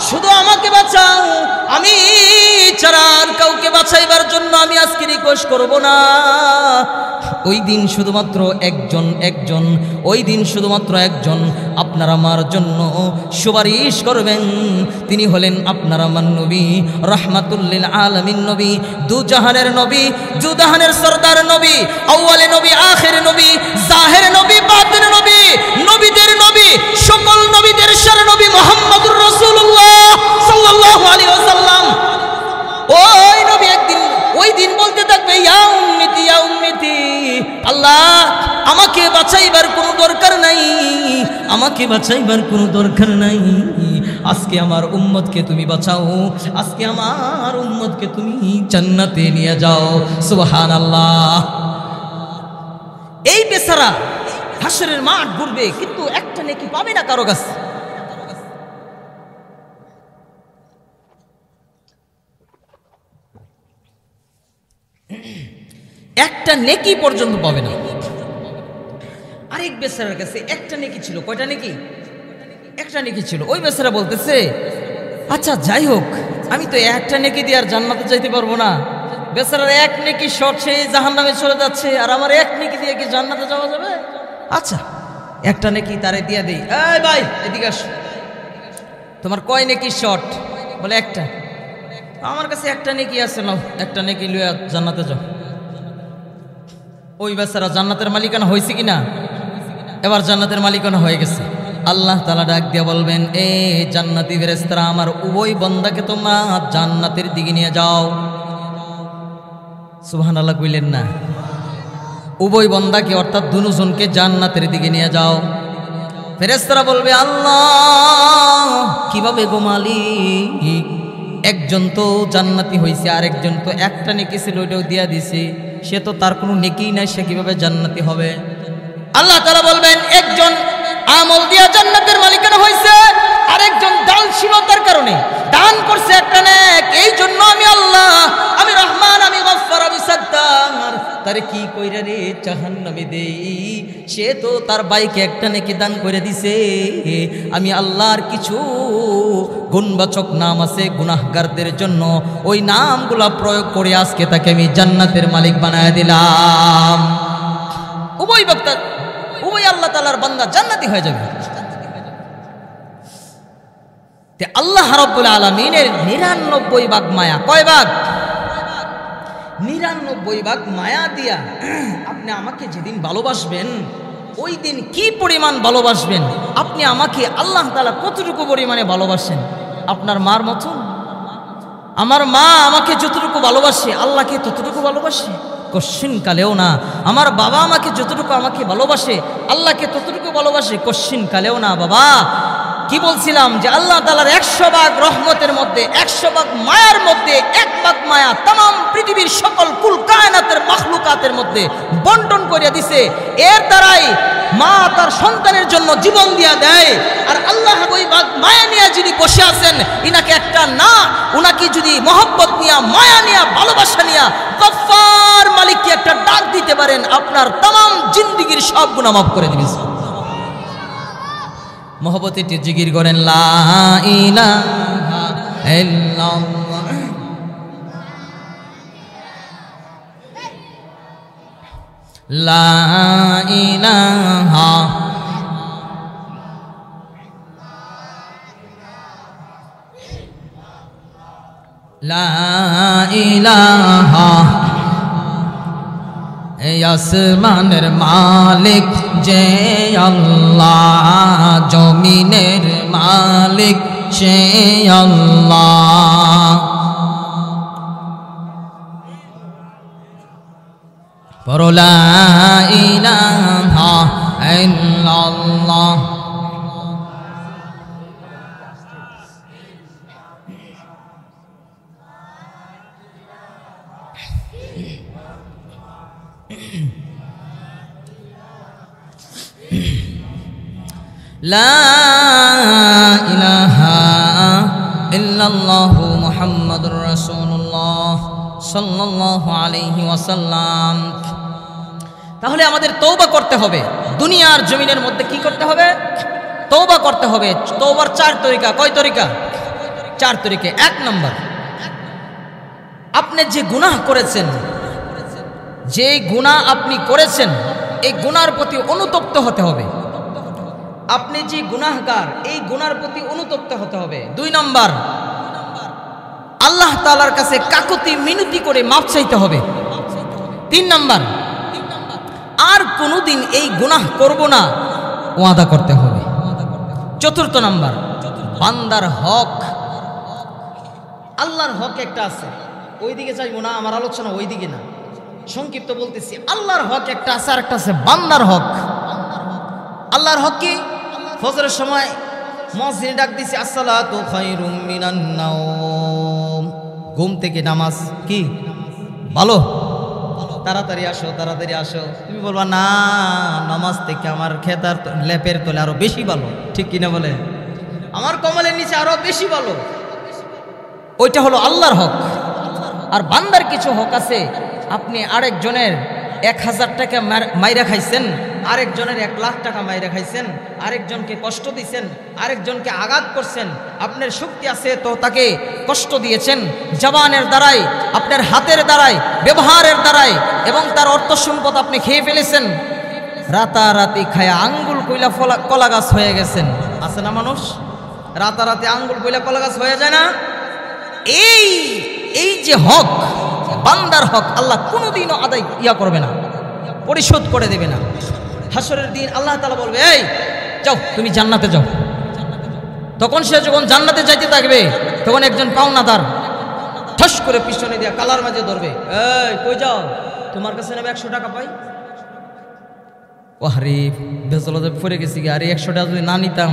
শুধু আমাকে বাঁচাও, আমি ছাড়া আর কাউকে বাঁচাইবার জন্য আমি আজকে রিকোয়েস্ট করব না। ওই দিন শুধুমাত্র একজন ওই দিন শুধুমাত্র একজন আপনার আমার জন্য সুপারিশ করবেন, তিনি হলেন আপনার আমার নবী, রাহমাতুল লিল আলামিন নবী, দুজাহানের নবী, দুজাহানের সরদার নবী, আউয়ালে নবী, আখির নবী, জাহির নবী, বাতিন নবী, নবীদের নবী, সকল নবীদের সেরা নবী ইয়া উম্মতি ইয়া উম্মতি, আল্লাহ আমাকে বাঁচাইবার কোনো দরকার নাই, আমাকে বাঁচাইবার কোনো দরকার নাই, আজকে আমার উম্মতকে তুমি বাঁচাও, আজকে আমার উম্মতকে তুমি জান্নাতে নিয়ে যাও। সুবহানাল্লাহ। এই বেচারা হাসরের মাঠ ঘুরবে, কিন্তু একটা নেকি পাবে না কারো কাছে। একটা নেকি পর্যন্ত পাবে না। আরেক বেচারার কাছে একটা নেকি ছিল। কয়টা নেকি? একটা নেকি ছিল। ওই বেচারা বলতেছে, আচ্ছা যাই হোক, আমি তো একটা নেকি দিয়ে আর জান্নাতে যাইতে পারবো না। বেচারার এক নেকি শর্ট, সে জাহান্নামে চলে যাচ্ছে, আর আমার এক নেকি দিয়ে কি জান্নাতে যাওয়া যাবে? আচ্ছা একটা নেকি তারে দিয়ে দেই। এই ভাই এদিকে আস, তোমার কয় নেকি শর্ট? বলে একটা। আমার কাছে একটা নেকি আছে, নাও একটা নেকি লইয়া জান্নাতে যাও। ওই বেচারা জান্নাতের মালিকানা হয়েছে কিনা? এবার জান্নাতের মালিকানা হয়ে গেছে। আল্লাহ তাআলা ডাক দিয়ে বলবেন, এ জান্নাতি ফেরেশতারা, আমার উভয় বান্দাকে তোমরা জান্নাতের দিকে নিয়ে যাও। সুবহানাল্লাহ কইলেন না? উভয় বান্দাকে অর্থাৎ দুজনকে জান্নাতের দিকে নিয়ে যাও। ফেরেশতারা বলবে, আল্লাহ কিভাবে গো মালিক? একজন তো জান্নাতি হয়েছে, আরেকজন তো একটা নেকি ছিল ওইটাও দিয়া দিছে, সে তো তার কোনো নেকি নাই, সে কিভাবে জান্নাতি হবে? আল্লাহ তাআলা বলবেন, একজন আমল দিয়া জান্নাতের মালিকানা হয়েছে, আরেকজন দানশীলতার কারণে দান করছে একটা নেক। এই জন্য আমি আল্লাহ, আমি রহমান, আমি গফফার, আমি সাত্তার, তারে কি কইরা রে জাহান্নামে দেই? সে তো তার ভাইকে একটা নেকি দান করে দিছে। আমি আল্লাহর কিছু গুণবাচক নাম আছে গুনাহগারদের জন্য, ওই নামগুলা প্রয়োগ করে আজকে তাকে আমি জান্নাতের মালিক বানায় দিলাম। উভয় বক্তা, উভয় আল্লাহ তাআলার বান্দা জান্নাতি হয়ে যাবে। তে আল্লাহ রাব্বুল আলামিনের ৯৯ ভাগ মায়া। কয় ভাগ? ৯৯ ভাগ মায়া দিয়া আপনি আমাকে যেদিন ভালোবাসবেন, ওই দিন কি পরিমাণ ভালোবাসবেন, আপনি আমাকে আল্লাহ তাআলা কতটুকু পরিমাণে ভালোবাসেন? আপনার মার মতন? আমার মা আমাকে যতটুকু ভালোবাসে, আল্লাহকে ততটুকু ভালোবাসে? কোশ্চিন কালেও না। আমার বাবা আমাকে যতটুকু আমাকে ভালোবাসে, আল্লাহকে ততটুকু ভালোবাসে? কোশ্চিন কালেও না। বাবা কি বলছিলাম যে আল্লাহ তাআলার ১০০ ভাগ রহমতের মধ্যে, ১০০ ভাগ মায়ার মধ্যে ১ ভাগ মায়া তাম পৃথিবীর সকল কুল কায়নাতের মাখলুকাতের মধ্যে বন্টন করিয়া দিছে। এর দ্বারাই মা তার সন্তানের জন্য জীবন দিয়া দেয়। আর আল্লাহ ওই ভাগ মায়া নিয়ে যিনি বসে আছেন, ইনাকে একটা না, উনাকে যদি মহব্বত নিয়া, মায়া নিয়া, ভালোবাসা নিয়া গফফার মালিককে একটা ডাক দিতে পারেন, আপনার তাম জিন্দেগির সব গুনাহ মাফ করে দিবেন। মহব্বতে জিকির করেন, লা ইলাহা ইল্লাল্লাহ, লা ইলাহা লা ইলাহা। আসমানের মালিক যে আল্লাহ, জমিনের মালিক সে আল্লাহ। পড়ো লা ইলাহা ইল্লাল্লাহ। লা ইলাহা ইল্লাল্লাহু মুহাম্মাদুর রাসূলুল্লাহ সাল্লাল্লাহু আলাইহি ওয়াসাল্লাম। তাহলে আমাদের তওবা করতে হবে। দুনিয়ার জমিনের মধ্যে কি করতে হবে? তওবা করতে হবে। তওবার 4 তরিকা। কয় তরিকা? 4 তরিকা। 1 নম্বর, আপনি যে গুনাহ করেছেন, যে গুনাহ আপনি করেছেন, এই গুনার প্রতি অনুতপ্ত হতে হবে। আপনি যে গুনাহগার, এই গুনার প্রতি অনুতপ্ত হতে হবে। 2 নম্বর, আল্লাহ তাআলার কাছে কাকুতি মিনতি করে মাফ চাইতে হবে। 3 নম্বর, আর কোনোদিন এই গুনাহ করব না ওয়াদা করতে হবে। 4 নম্বর, বান্দার হক, আল্লাহর হক একটা আছে, ওইদিকে চাইবো না, আমার আলোচনা ওইদিকে না। সংক্ষিপ্ত বলতেছি। আল্লাহর হক একটা আছে, আর একটা আছে বান্দার হক। আল্লাহর হক কি? ফজরের সময় মুয়াজ্জিন ডাক দিছে, আসসালাতু খায়রুম মিনান নাওম, ঘুম থেকে নামাজ কি ভালো, তাড়াতাড়ি আসো, তাড়াতাড়ি আসো। তুমি বলবা না, নামাজ থেকে আমার খেতার লেপের তলে আরো বেশি ভালো, ঠিক কিনা বলে? আমার কমলের নিচে আরো বেশি ভালো। ওইটা হলো আল্লাহর হক। আর বান্দার কিছু হক আছে। আপনি আরেকজনের 1000 টাকা মাইরা খাইছেন, আরেকজনের 1 লাখ টাকা মাইরা খাইছেন, আরেকজনকে কষ্ট দিয়েছেন, আরেকজনকে আঘাত করছেন। আপনার শক্তি আছে তো তাকে কষ্ট দিয়েছেন, জবানের দ্বারাই, আপনার হাতের দ্বারাই, ব্যবহারের দ্বারাই, এবং তার অর্থ সম্পদ আপনি খেয়ে ফেলেছেন। রাতারাতি খায়া আঙ্গুল কইলা কলা গাছ হয়ে গেছেন। আছে না মানুষ? রাতারাতি আঙ্গুল কইলা কলা গাছ হয়ে যায় না? এই যে হক, বান্দার হক, আল্লাহ কোনোদিনও আদায় করবে না, পরিশোধ করে দেবে না। হাসরের দিন আল্লাহ তাআলা বলবে, এই যাও, তুমি জান্নাতে যাও। তখন সে যখন জান্নাতে যাইতে থাকবে, তখন একজন পাওনাদার ঠাস করে পিছনে দিয়ে কালার মাঝে ধরবে, এই কই যাও, তোমার কাছে নেবে 100 টাকা পাই। ওহারে বেজলতে পড়ে গেছি, আরে 100 টাকা যদি না নিতাম,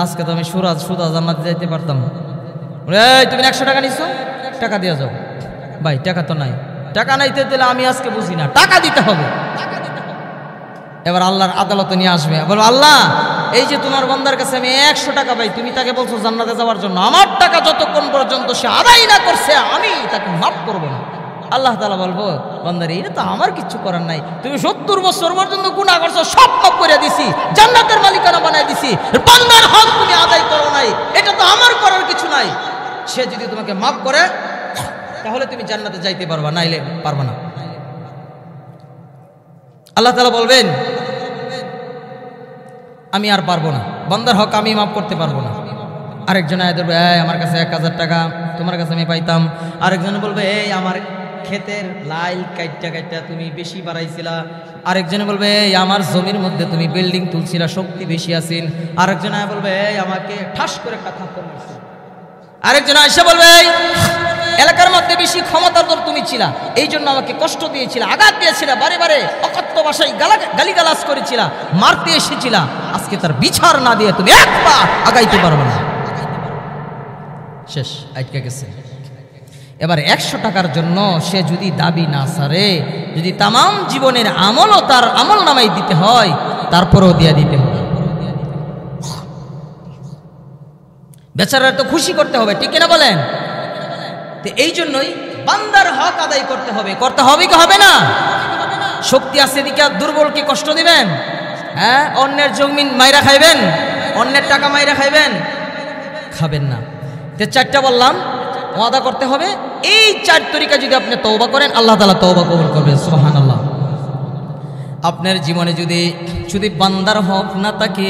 আজকে তো আমি সুদা জান্নাতে যাইতে পারতাম। এই তুমি 100 টাকা নিছো, টাকা দিয়ে যাও। ভাই টাকা তো নাই, টাকা নাইতে দিলে আমি আজকে বুঝি না, টাকা দিতে হবে। এবার আল্লাহর আদালতে নিয়ে আসবে, বলবো আল্লাহ, এই যে তোমার বান্দার কাছে আমি 100 টাকা পাই, তুমি তাকে বলছো জান্নাতে যাওয়ার জন্য, আমার টাকা যতক্ষণ পর্যন্ত সে আদায় না করছে আমি তাকে মাফ করবো না। আল্লাহ তাআলা বলবো, বান্দারে এটা তো আমার কিচ্ছু করার নাই, তুমি 70 বছর পর্যন্ত গুনাহ করছো, সব মাফ করে দিছি, জান্নাতের মালিকানা বানাই দিছি, বান্দার হক তুমি আদায় করো নাই, এটা তো আমার করার কিছু নাই। সে যদি তোমাকে মাফ করে তাহলে তুমি জান্নাতে যাইতে পারবা, নাইলে পারবা না। আল্লাহ তাআলা বলবেন, আমি আর পারবো না, বান্দার হক আমি মাফ করতে পারবো না। আরেকজন আয় ধরবে, এই আমার কাছে 1000 টাকা তোমার কাছে আমি পাইতাম। আরেকজন বলবে, এই আমার ক্ষেতের লাইল কাইটটা তুমি বেশি বাড়াইছিলা। আরেকজনে বলবে, এই আমার জমির মধ্যে তুমি বিল্ডিং তুলছিলা, শক্তি বেশি আছেন। আরেকজন আয় বলবে, এই আমাকে ঠাস করে একটা থাপ্পড় মারছে। আরেকজন আয়সা বলবে, এলাকার মধ্যে বেশি ক্ষমতার দর তুমি ছিলা, এই জন্য আমাকে কষ্ট দিয়েছিলা, আঘাত দিয়েছিলা, বারে বারে অকথ্য ভাষায় গালিগালাজ করেছিলা, মারতে এসেছিলা, আজকে তার বিচার না দিয়ে তুমি এক পা আগাইতে পারবে না। শেষ, আটকে গেছে। এবার 100 টাকার জন্য সে যদি দাবি না সারে, যদি তামাম জীবনের আমলও তার আমল নামাই দিতে হয়, তারপরেও দিয়ে দিতে হবে। বেচারার তো খুশি করতে হবে, ঠিক কিনা বলেন? তো এই জন্যই বান্দার হক আদায় করতে হবে। করতে হবে কি হবে না? শক্তি আছে দিকে দুর্বলকে কষ্ট দিবেন? হ্যাঁ, অন্যের জমিন মাইরা খাইবেন, অন্যের টাকা মাইরা খাইবেন? খাবেন না। তো 4টা বললাম, ওয়াদা করতে হবে। এই 4 তরিকা যদি আপনি তওবা করেন, আল্লাহ তাআলা তওবা কবুল করবেন। সুবহানাল্লাহ। আপনার জীবনে যদি বান্দার হক না থাকে,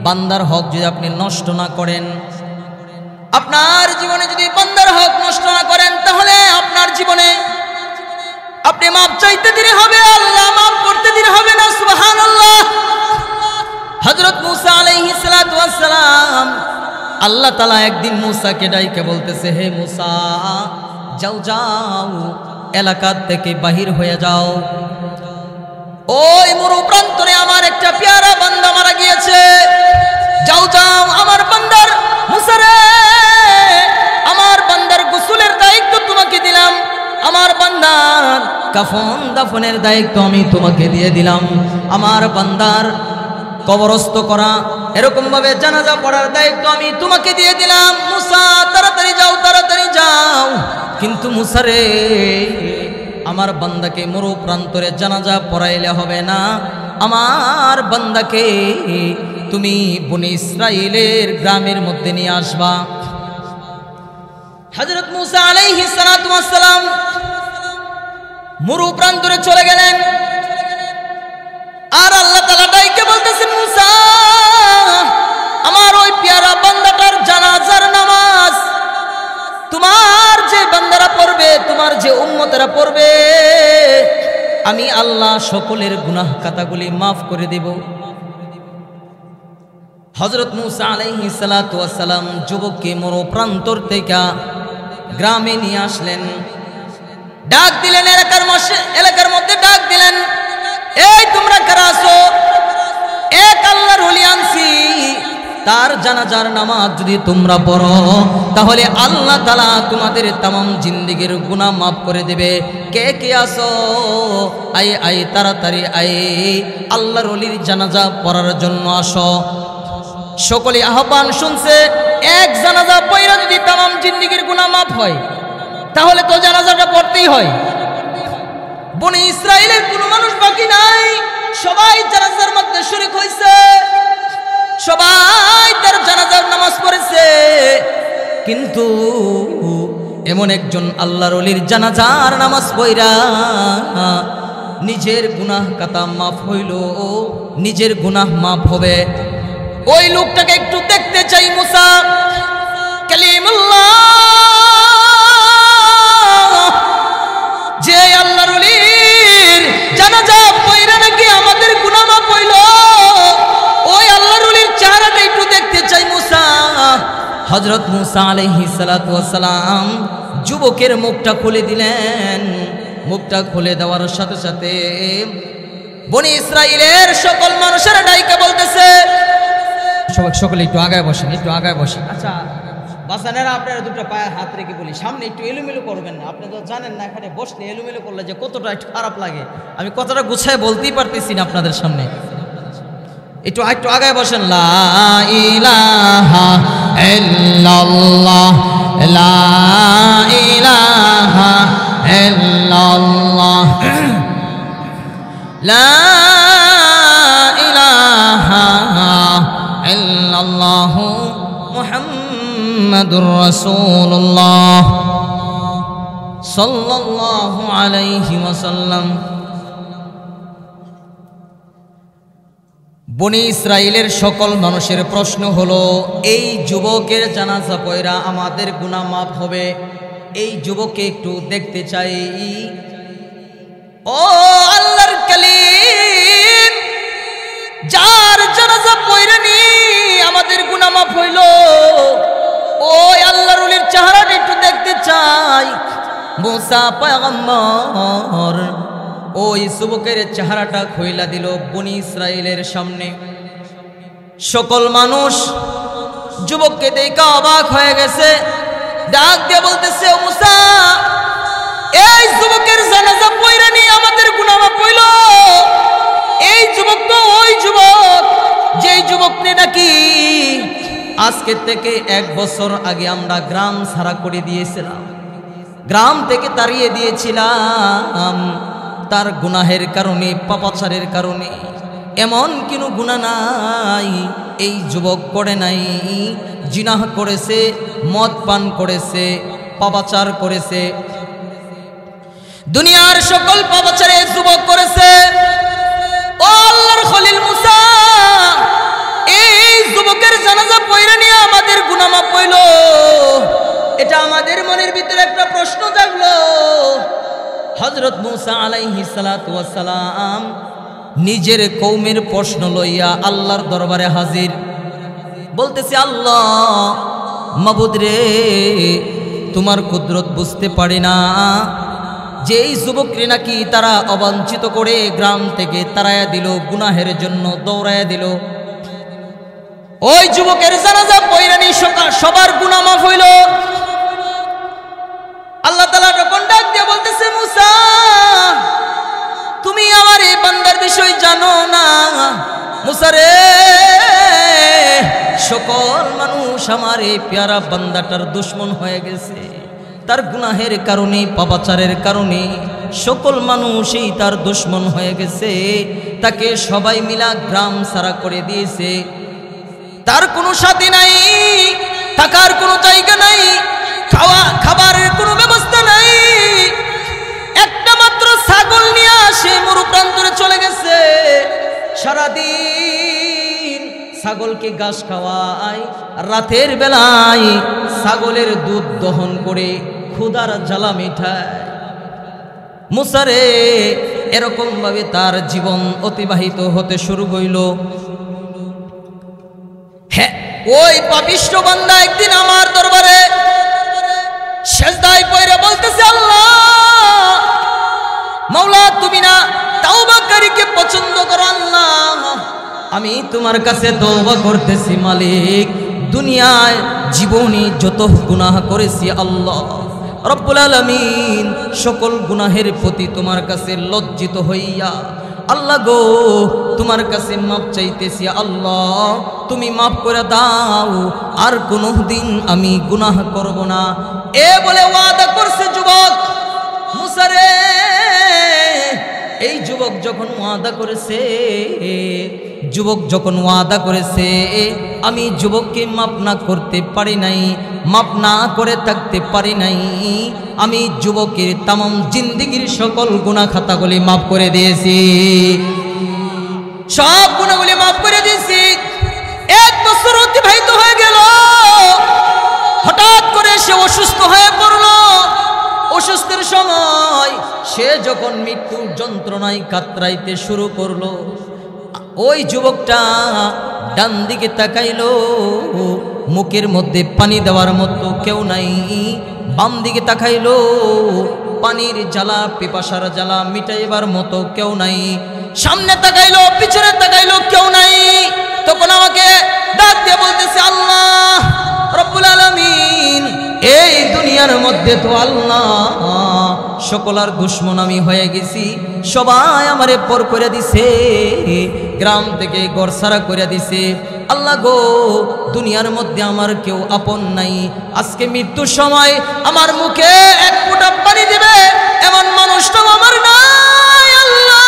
বান্দার হক যদি আপনি নষ্ট না করেন, আপনার জীবনে যদি বান্দার হক নষ্ট না করেন, তাহলে আপনার জীবনে আপনি মাপ চাইতে দেরি হবে, আল্লাহ মাপ করতে দেরি হবে না। সুবহানাল্লাহ। হযরত মুসা আলাইহিস সালাতু ওয়াস সালাম, আল্লাহ তাআলা একদিন মুসাকে ডাইকে বলতেছে, হে মুসা, যাও যাও, এলাকা থেকে বাহির হয়ে যাও, ওই মরু প্রান্তরে আমার একটা পেয়ারা বান্দা মারা গিয়েছে, যাও যাও, আমার বান্দার মুসা রে, আমার বান্দার গোসলের দায়িত্ব তোমাকে দিলাম, আমার বান্দার কাফন দাফনের দায়িত্ব আমি তোমাকে দিয়ে দিলাম, আমার বান্দার কবরস্থ করা, এরকম ভাবে জানাজা পড়ার দায়িত্ব আমি তোমাকে দিয়ে দিলাম। মুসা তাড়াতাড়ি যাও, তাড়াতাড়ি যাও। কিন্তু মুসা রে, আমার বান্দাকে মরু প্রান্তরে জানাজা পড়াইলে হবে না, আমার বান্দাকে তুমি বনি ইসরাইলের গ্রামের মধ্যে নিয়ে আসবা। হযরত মুসা আলাইহিস সালাতু ওয়াস সালাম মরু প্রান্তরে চলে গেলেন। আর আল্লাহ তাআলা ডাইকে বলতেছেন, মুসা, আমার ওই পেয়ারা বান্দাটার জানাজার নামাজ তোমার যে বান্দারা পড়বে, তোমার যে উম্মতেরা পড়বে, আমি আল্লাহ সকলের গুনাহ খাতাগুলি মাফ করে দেব। হযরত মুসা আলাইহিস সালাতু ওয়াস সালাম যুবককে মরু প্রান্তর থেকে গ্রামে নিয়ে আসলেন। ডাক দিলেন এলাকার মধ্যে ডাক দিলেন, এই তোমরা কারা আছো? এক আল্লাহর ওলি আনছি, তার জানাজার নামাজ যদি তোমরা পড়ো তাহলে আল্লাহ তাআলা তোমাদের तमाम জিন্দেগীর গুনাহ মাফ করে দেবে। কে কে আছো? আই তাড়াতাড়ি আই, আল্লাহর ওলির জানাজা পড়ার জন্য আসো। সকলে আহ্বান শুনছে। এক জানাজা পড়া যদি तमाम জিন্দেগীর গুনাহ মাফ হয় তাহলে তো জানাজাটা পড়তেই হয়। বনি ইসরাইলের কোনো মানুষ বাকি নাই, সবাই জানাজার মধ্যে শরীক হয়েছে, সবাই তার জানাজার নামাজ পড়েছে। কিন্তু এমন একজন আল্লাহর ওলির জানাজার নামাজ পড়া নিজের গুনাহ কাতা মাফ হইল, নিজের গুনাহ মাফ হবে। ওই লোকটাকে একটু দেখতে চাই। মুসা কালিমুল্লাহ, যে আল্লাহর ওলির জানাজা পড়া নাকি আমাদের গুনাহ মাফ হইল, ওই আল্লাহর ওলির চেহারাটা একটু দেখতে চাই। মুসা, হযরত মুসা আলাইহিস সালাতু ওয়াস সালাম যুবকের মুখটা খুলে দিলেন। মুখটা খুলে দেওয়ার সাথে সাথে বনি ইসরাইলের সকল মানুষেরা ডাইকা বলতেছে, সকলে একটু আগায় বসেন, একটু আগায় বসেন। আচ্ছা বাসানেরা, আপনারা দুটো পায়ে হাত রেখে বলি, সামনে একটু এলোমেলো করবেন না। আপনি তো জানেন না এখানে বসলে এলোমেলো করলে যে কতটা একটু খারাপ লাগে। আমি কতটা গুছায় বলতেই পারতেছি না আপনাদের সামনে। একটু একটু আগায় বসেন। লা ইলাহা ইল্লাল্লাহ, লা ইলাহা ইল্লাল্লাহ, লা ইলাহা ইল্লাল্লাহ, মুহাম্মাদুর রাসূলুল্লাহ সাল্লাল্লাহু আলাইহি ওয়াসাল্লাম। বনি ইসরাইলের সকল মানুষের প্রশ্ন হলো, এই যুবকের জানাজা পড়া আমাদের গুনাহ মাফ হবে, এই যুবককে একটু দেখতে চাই। ও আল্লাহর কালিম, যার জানাজা পড়া নি আমাদের গুনাহ মাফ হইল, ওই আল্লাহর ওলির চেহারাটা একটু দেখতে চাই। মুসা পয়গম্বর ওই যুবকের চেহারাটা খুইলা দিল বনি ইসরাইলের সামনে। সকল মানুষ যুবককে দেখে অবাক হয়ে গেছে। ডাক দিয়ে বলতেছে, ও মুসা, এই যুবকের জানাজা পড়া নিয়ে আমাদের গুনাহ মাফ হইল। এই যুবক তো ওই যুবক, যেই যুবক নিয়ে নাকি আজকে থেকে 1 বছর আগে আমরা গ্রাম ছাড়া করে দিয়েছিলাম, গ্রাম থেকে তাড়িয়ে দিয়েছিলাম। তার গুনাহের কারণে, পাপাচারের কারণে, এমন কোনো গুনাহ নাই এই যুবক করে নাই। জিনাহ করেছে, মদ পান করেছে, পাপাচার করেছে, দুনিয়ার সকল পাপাচারে যুবক করেছে। ও আল্লাহর খলিল মুসা, এই যুবকের জানাজা পড়া নিয়ে আমাদের গুনাহ মাফ হইল। এটা আমাদের মনের ভিতরে একটা প্রশ্ন জাগলো। হযরত মুসা আলাইহিস সালাতু ওয়াস সালাম নিজের কওমের প্রশ্ন লইয়া আল্লাহর দরবারে হাজির। বলতেছে, আল্লাহ মাবুদ রে, তোমার কুদরত বুঝতে পারি না, যে এই যুবকরে নাকি তারা অবাঞ্ছিত করে গ্রাম থেকে তাড়াইয়া দিল, গুনাহের জন্য দৌড়াইয়া দিল। ওই যুবকের জানাজা পড়া নি সবার গুনাহ মাফ হইল। আল্লাহ তাআলা তখন ডাক দিয়ে বলতেছে, মুসা, তুমি আমার এই বান্দার বিষয় জানো না? মুসা রে, সকল মানুষ আমার এই পেয়ারা বান্দাটার দুশমন হয়ে গেছে। তার গুনাহের কারণে, পাপাচারের কারণে সকল মানুষই তার দুশমন হয়ে গেছে। তাকে সবাই মিলা গ্রাম ছাড়া করে দিয়েছে। তার কোনো সাথী নাই, থাকার কোনো জায়গা নাই, খাবারের কোনো ব্যবস্থা নাই। একটা মাত্র ছাগল নিয়ে আসে মরু প্রান্তরে চলে গেছে। সারাদিন ছাগলকে ঘাস খাওয়ায়, রাতের বেলায় ছাগলের দুধ দহন করে ক্ষুধার জ্বালা মেটায়। মুসা রে, এরকম ভাবে তার জীবন অতিবাহিত হতে শুরু হইল। হ্যাঁ, ওই পাপিষ্ঠ বান্দা একদিন আমার দরবারে সেজদায় পড়ে বলতেছে, আল্লাহ মাওলা তুমি না তাওবাকারীকে পছন্দ করো আল্লাহ। আমি তোমার কাছে তওবা করতেছি মালিক, দুনিয়ায় জীবনে যত গুনাহ করেছি আল্লাহ রব্বুল আলামিন, সকল গুনাহের প্রতি তোমার কাছে লজ্জিত হইয়া আল্লাহ গো তোমার কাছে মাপ চাইতেছি আল্লাহ, তুমি মাফ করে দাও, আর কোনোদিন আমি গুনাহ করব না। এ বলে ওয়াদা করছে যুবক মুসা রে। এই যুবক যখন ওয়াদা করেছে, আমি যুবককে মাপ না করতে পারি নাই, মাপ না করে থাকতে পারি নাই। আমি যুবকের তামাম জিন্দেগির সকল গুনাহ খাতাগুলি মাফ করে দিয়েছি, সব গুনাহগুলি মাফ করে দিয়েছি। 1 বছর অতিবাহিত হয়ে গেল, হঠাৎ করে সে অসুস্থ হয়ে পড়ল। অসুস্থের সময় সে যখন মৃত্যুর যন্ত্রণায় কাতরাইতে শুরু করলো, ওই যুবকটা ডান দিকে তাকাইলো, মুখের মধ্যে পানি দেওয়ার মতো কেউ নাই। বাম দিকে তাকাইলো, পানির জ্বালা পিপাসার জ্বালা মিটাইবার মতো কেউ নাই। সামনে তাকাইলো, পিছনে তাকাইলো, কেউ নাই। তখন আমাকে ডাক দিয়ে বলতেছে, আল্লাহ রব্বুল আলামিন, এই দুনিয়ার মধ্যে তো আল্লাহ সকলার দুশ্মন আমি হয়ে গেছি, সবাই আমারে পর করে দিছে, গ্রাম থেকে ঘর সারা করে দিছে। আল্লাহ গো দুনিয়ার মধ্যে আমার কেউ আপন নাই। আজকে মৃত্যুর সময় আমার মুখে 1 ফোঁটা পানি দিবে এমন মানুষটাও আমার নাই। আল্লাহ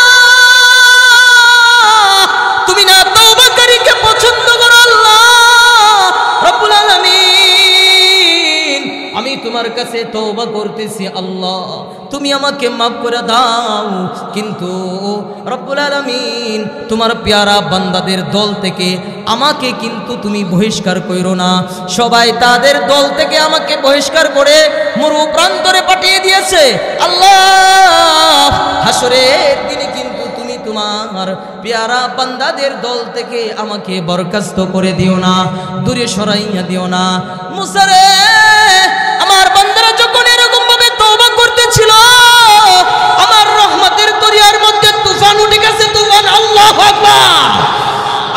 তুমি না তওবাকারীকে পছন্দ করো আল্লাহ রব্বুল আলামিন, আমি তোমার কাছে তওবা করতেছি আল্লাহ, তুমি আমাকে মাফ করে দাও। কিন্তু রব্বুল আলামিন তোমার পেয়ারা বান্দাদের দল থেকে আমাকে কিন্তু তুমি বহিষ্কার কইরো না। সবাই তাদের দল থেকে আমাকে বহিষ্কার করে মরু প্রান্তরে পাঠিয়ে দিয়েছে। আল্লাহ হাসরের দিনে কিন্তু তুমি তোমার পেয়ারা বান্দাদের দল থেকে আমাকে বরখাস্ত করে দিও না, দূরে সরাইয়া দিও না। মুসা রে, আমার বান্দারা যখন এরকম ভাবে তওবা করতেছিল, আমার রহমতের দরিয়ার মধ্যে তুফান উঠে গেছে। তুফান, আল্লাহু আকবার।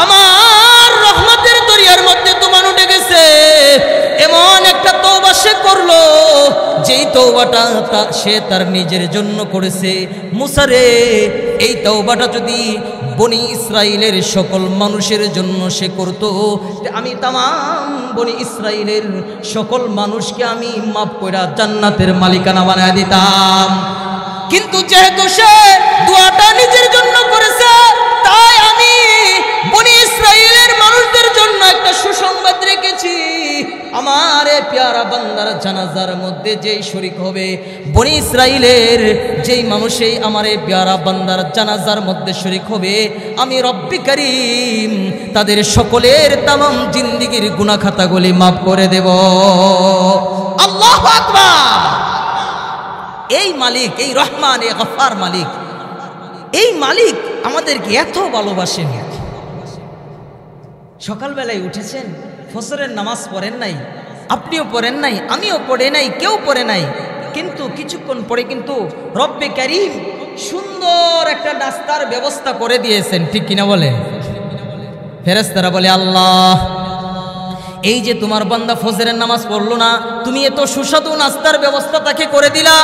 আমার রহমতের দরিয়ার মধ্যে তুফান উঠে গেছে। এমন একটা তওবা সে করলো, যেই তওবাটা সে তার নিজের জন্য করেছে। মুসা রে, এই তওবাটা যদি বনি ইসরাইলের সকল মানুষের জন্য সে করত, আমি তামাম বনি ইসরাইলের সকল মানুষকে আমি মাফ কইরা জান্নাতের মালিকানা বানায় দিতাম। কিন্তু যেহেতু সে দোয়াটা নিজের জন্য করেছে, তাই আমি বনি ইসরাইলের মানুষদের জন্য একটা সুসংবাদ রেখেছি। আমার এই পেয়ারা বান্দার জানাজার মধ্যে যেই শরীক হবে, বনি ইসরাইলের যেই মানুষই আমার এই পেয়ারা বান্দার জানাজার মধ্যে শরীক হবে, আমি রব্বি কারীম তাদের সকলের তামাম জিন্দেগির গুনাহ খাতাগুলি মাফ করে দেব। আল্লাহু আকবার। এই মালিক, এই রহমান, এই গফফার মালিক, এই মালিক আমাদেরকে এত ভালোবাসেন। সকালবেলায় উঠেছেন, ফজরের নামাজ পড়েন নাই, আপনিও পড়েন নাই, আমিও পড়ে নাই, কেউ পড়ে নাই, কিন্তু কিছুক্ষণ পরে কিন্তু রব্বে কারীম সুন্দর একটা নাস্তার ব্যবস্থা করে দিয়েছেন, ঠিক কিনা বলে? ফেরেশতারা বলে, আল্লাহ এই যে তোমার বান্দা ফজরের নামাজ পড়লো না, তুমি এত সুস্বাদু নাস্তার ব্যবস্থা তাকে করে দিলা।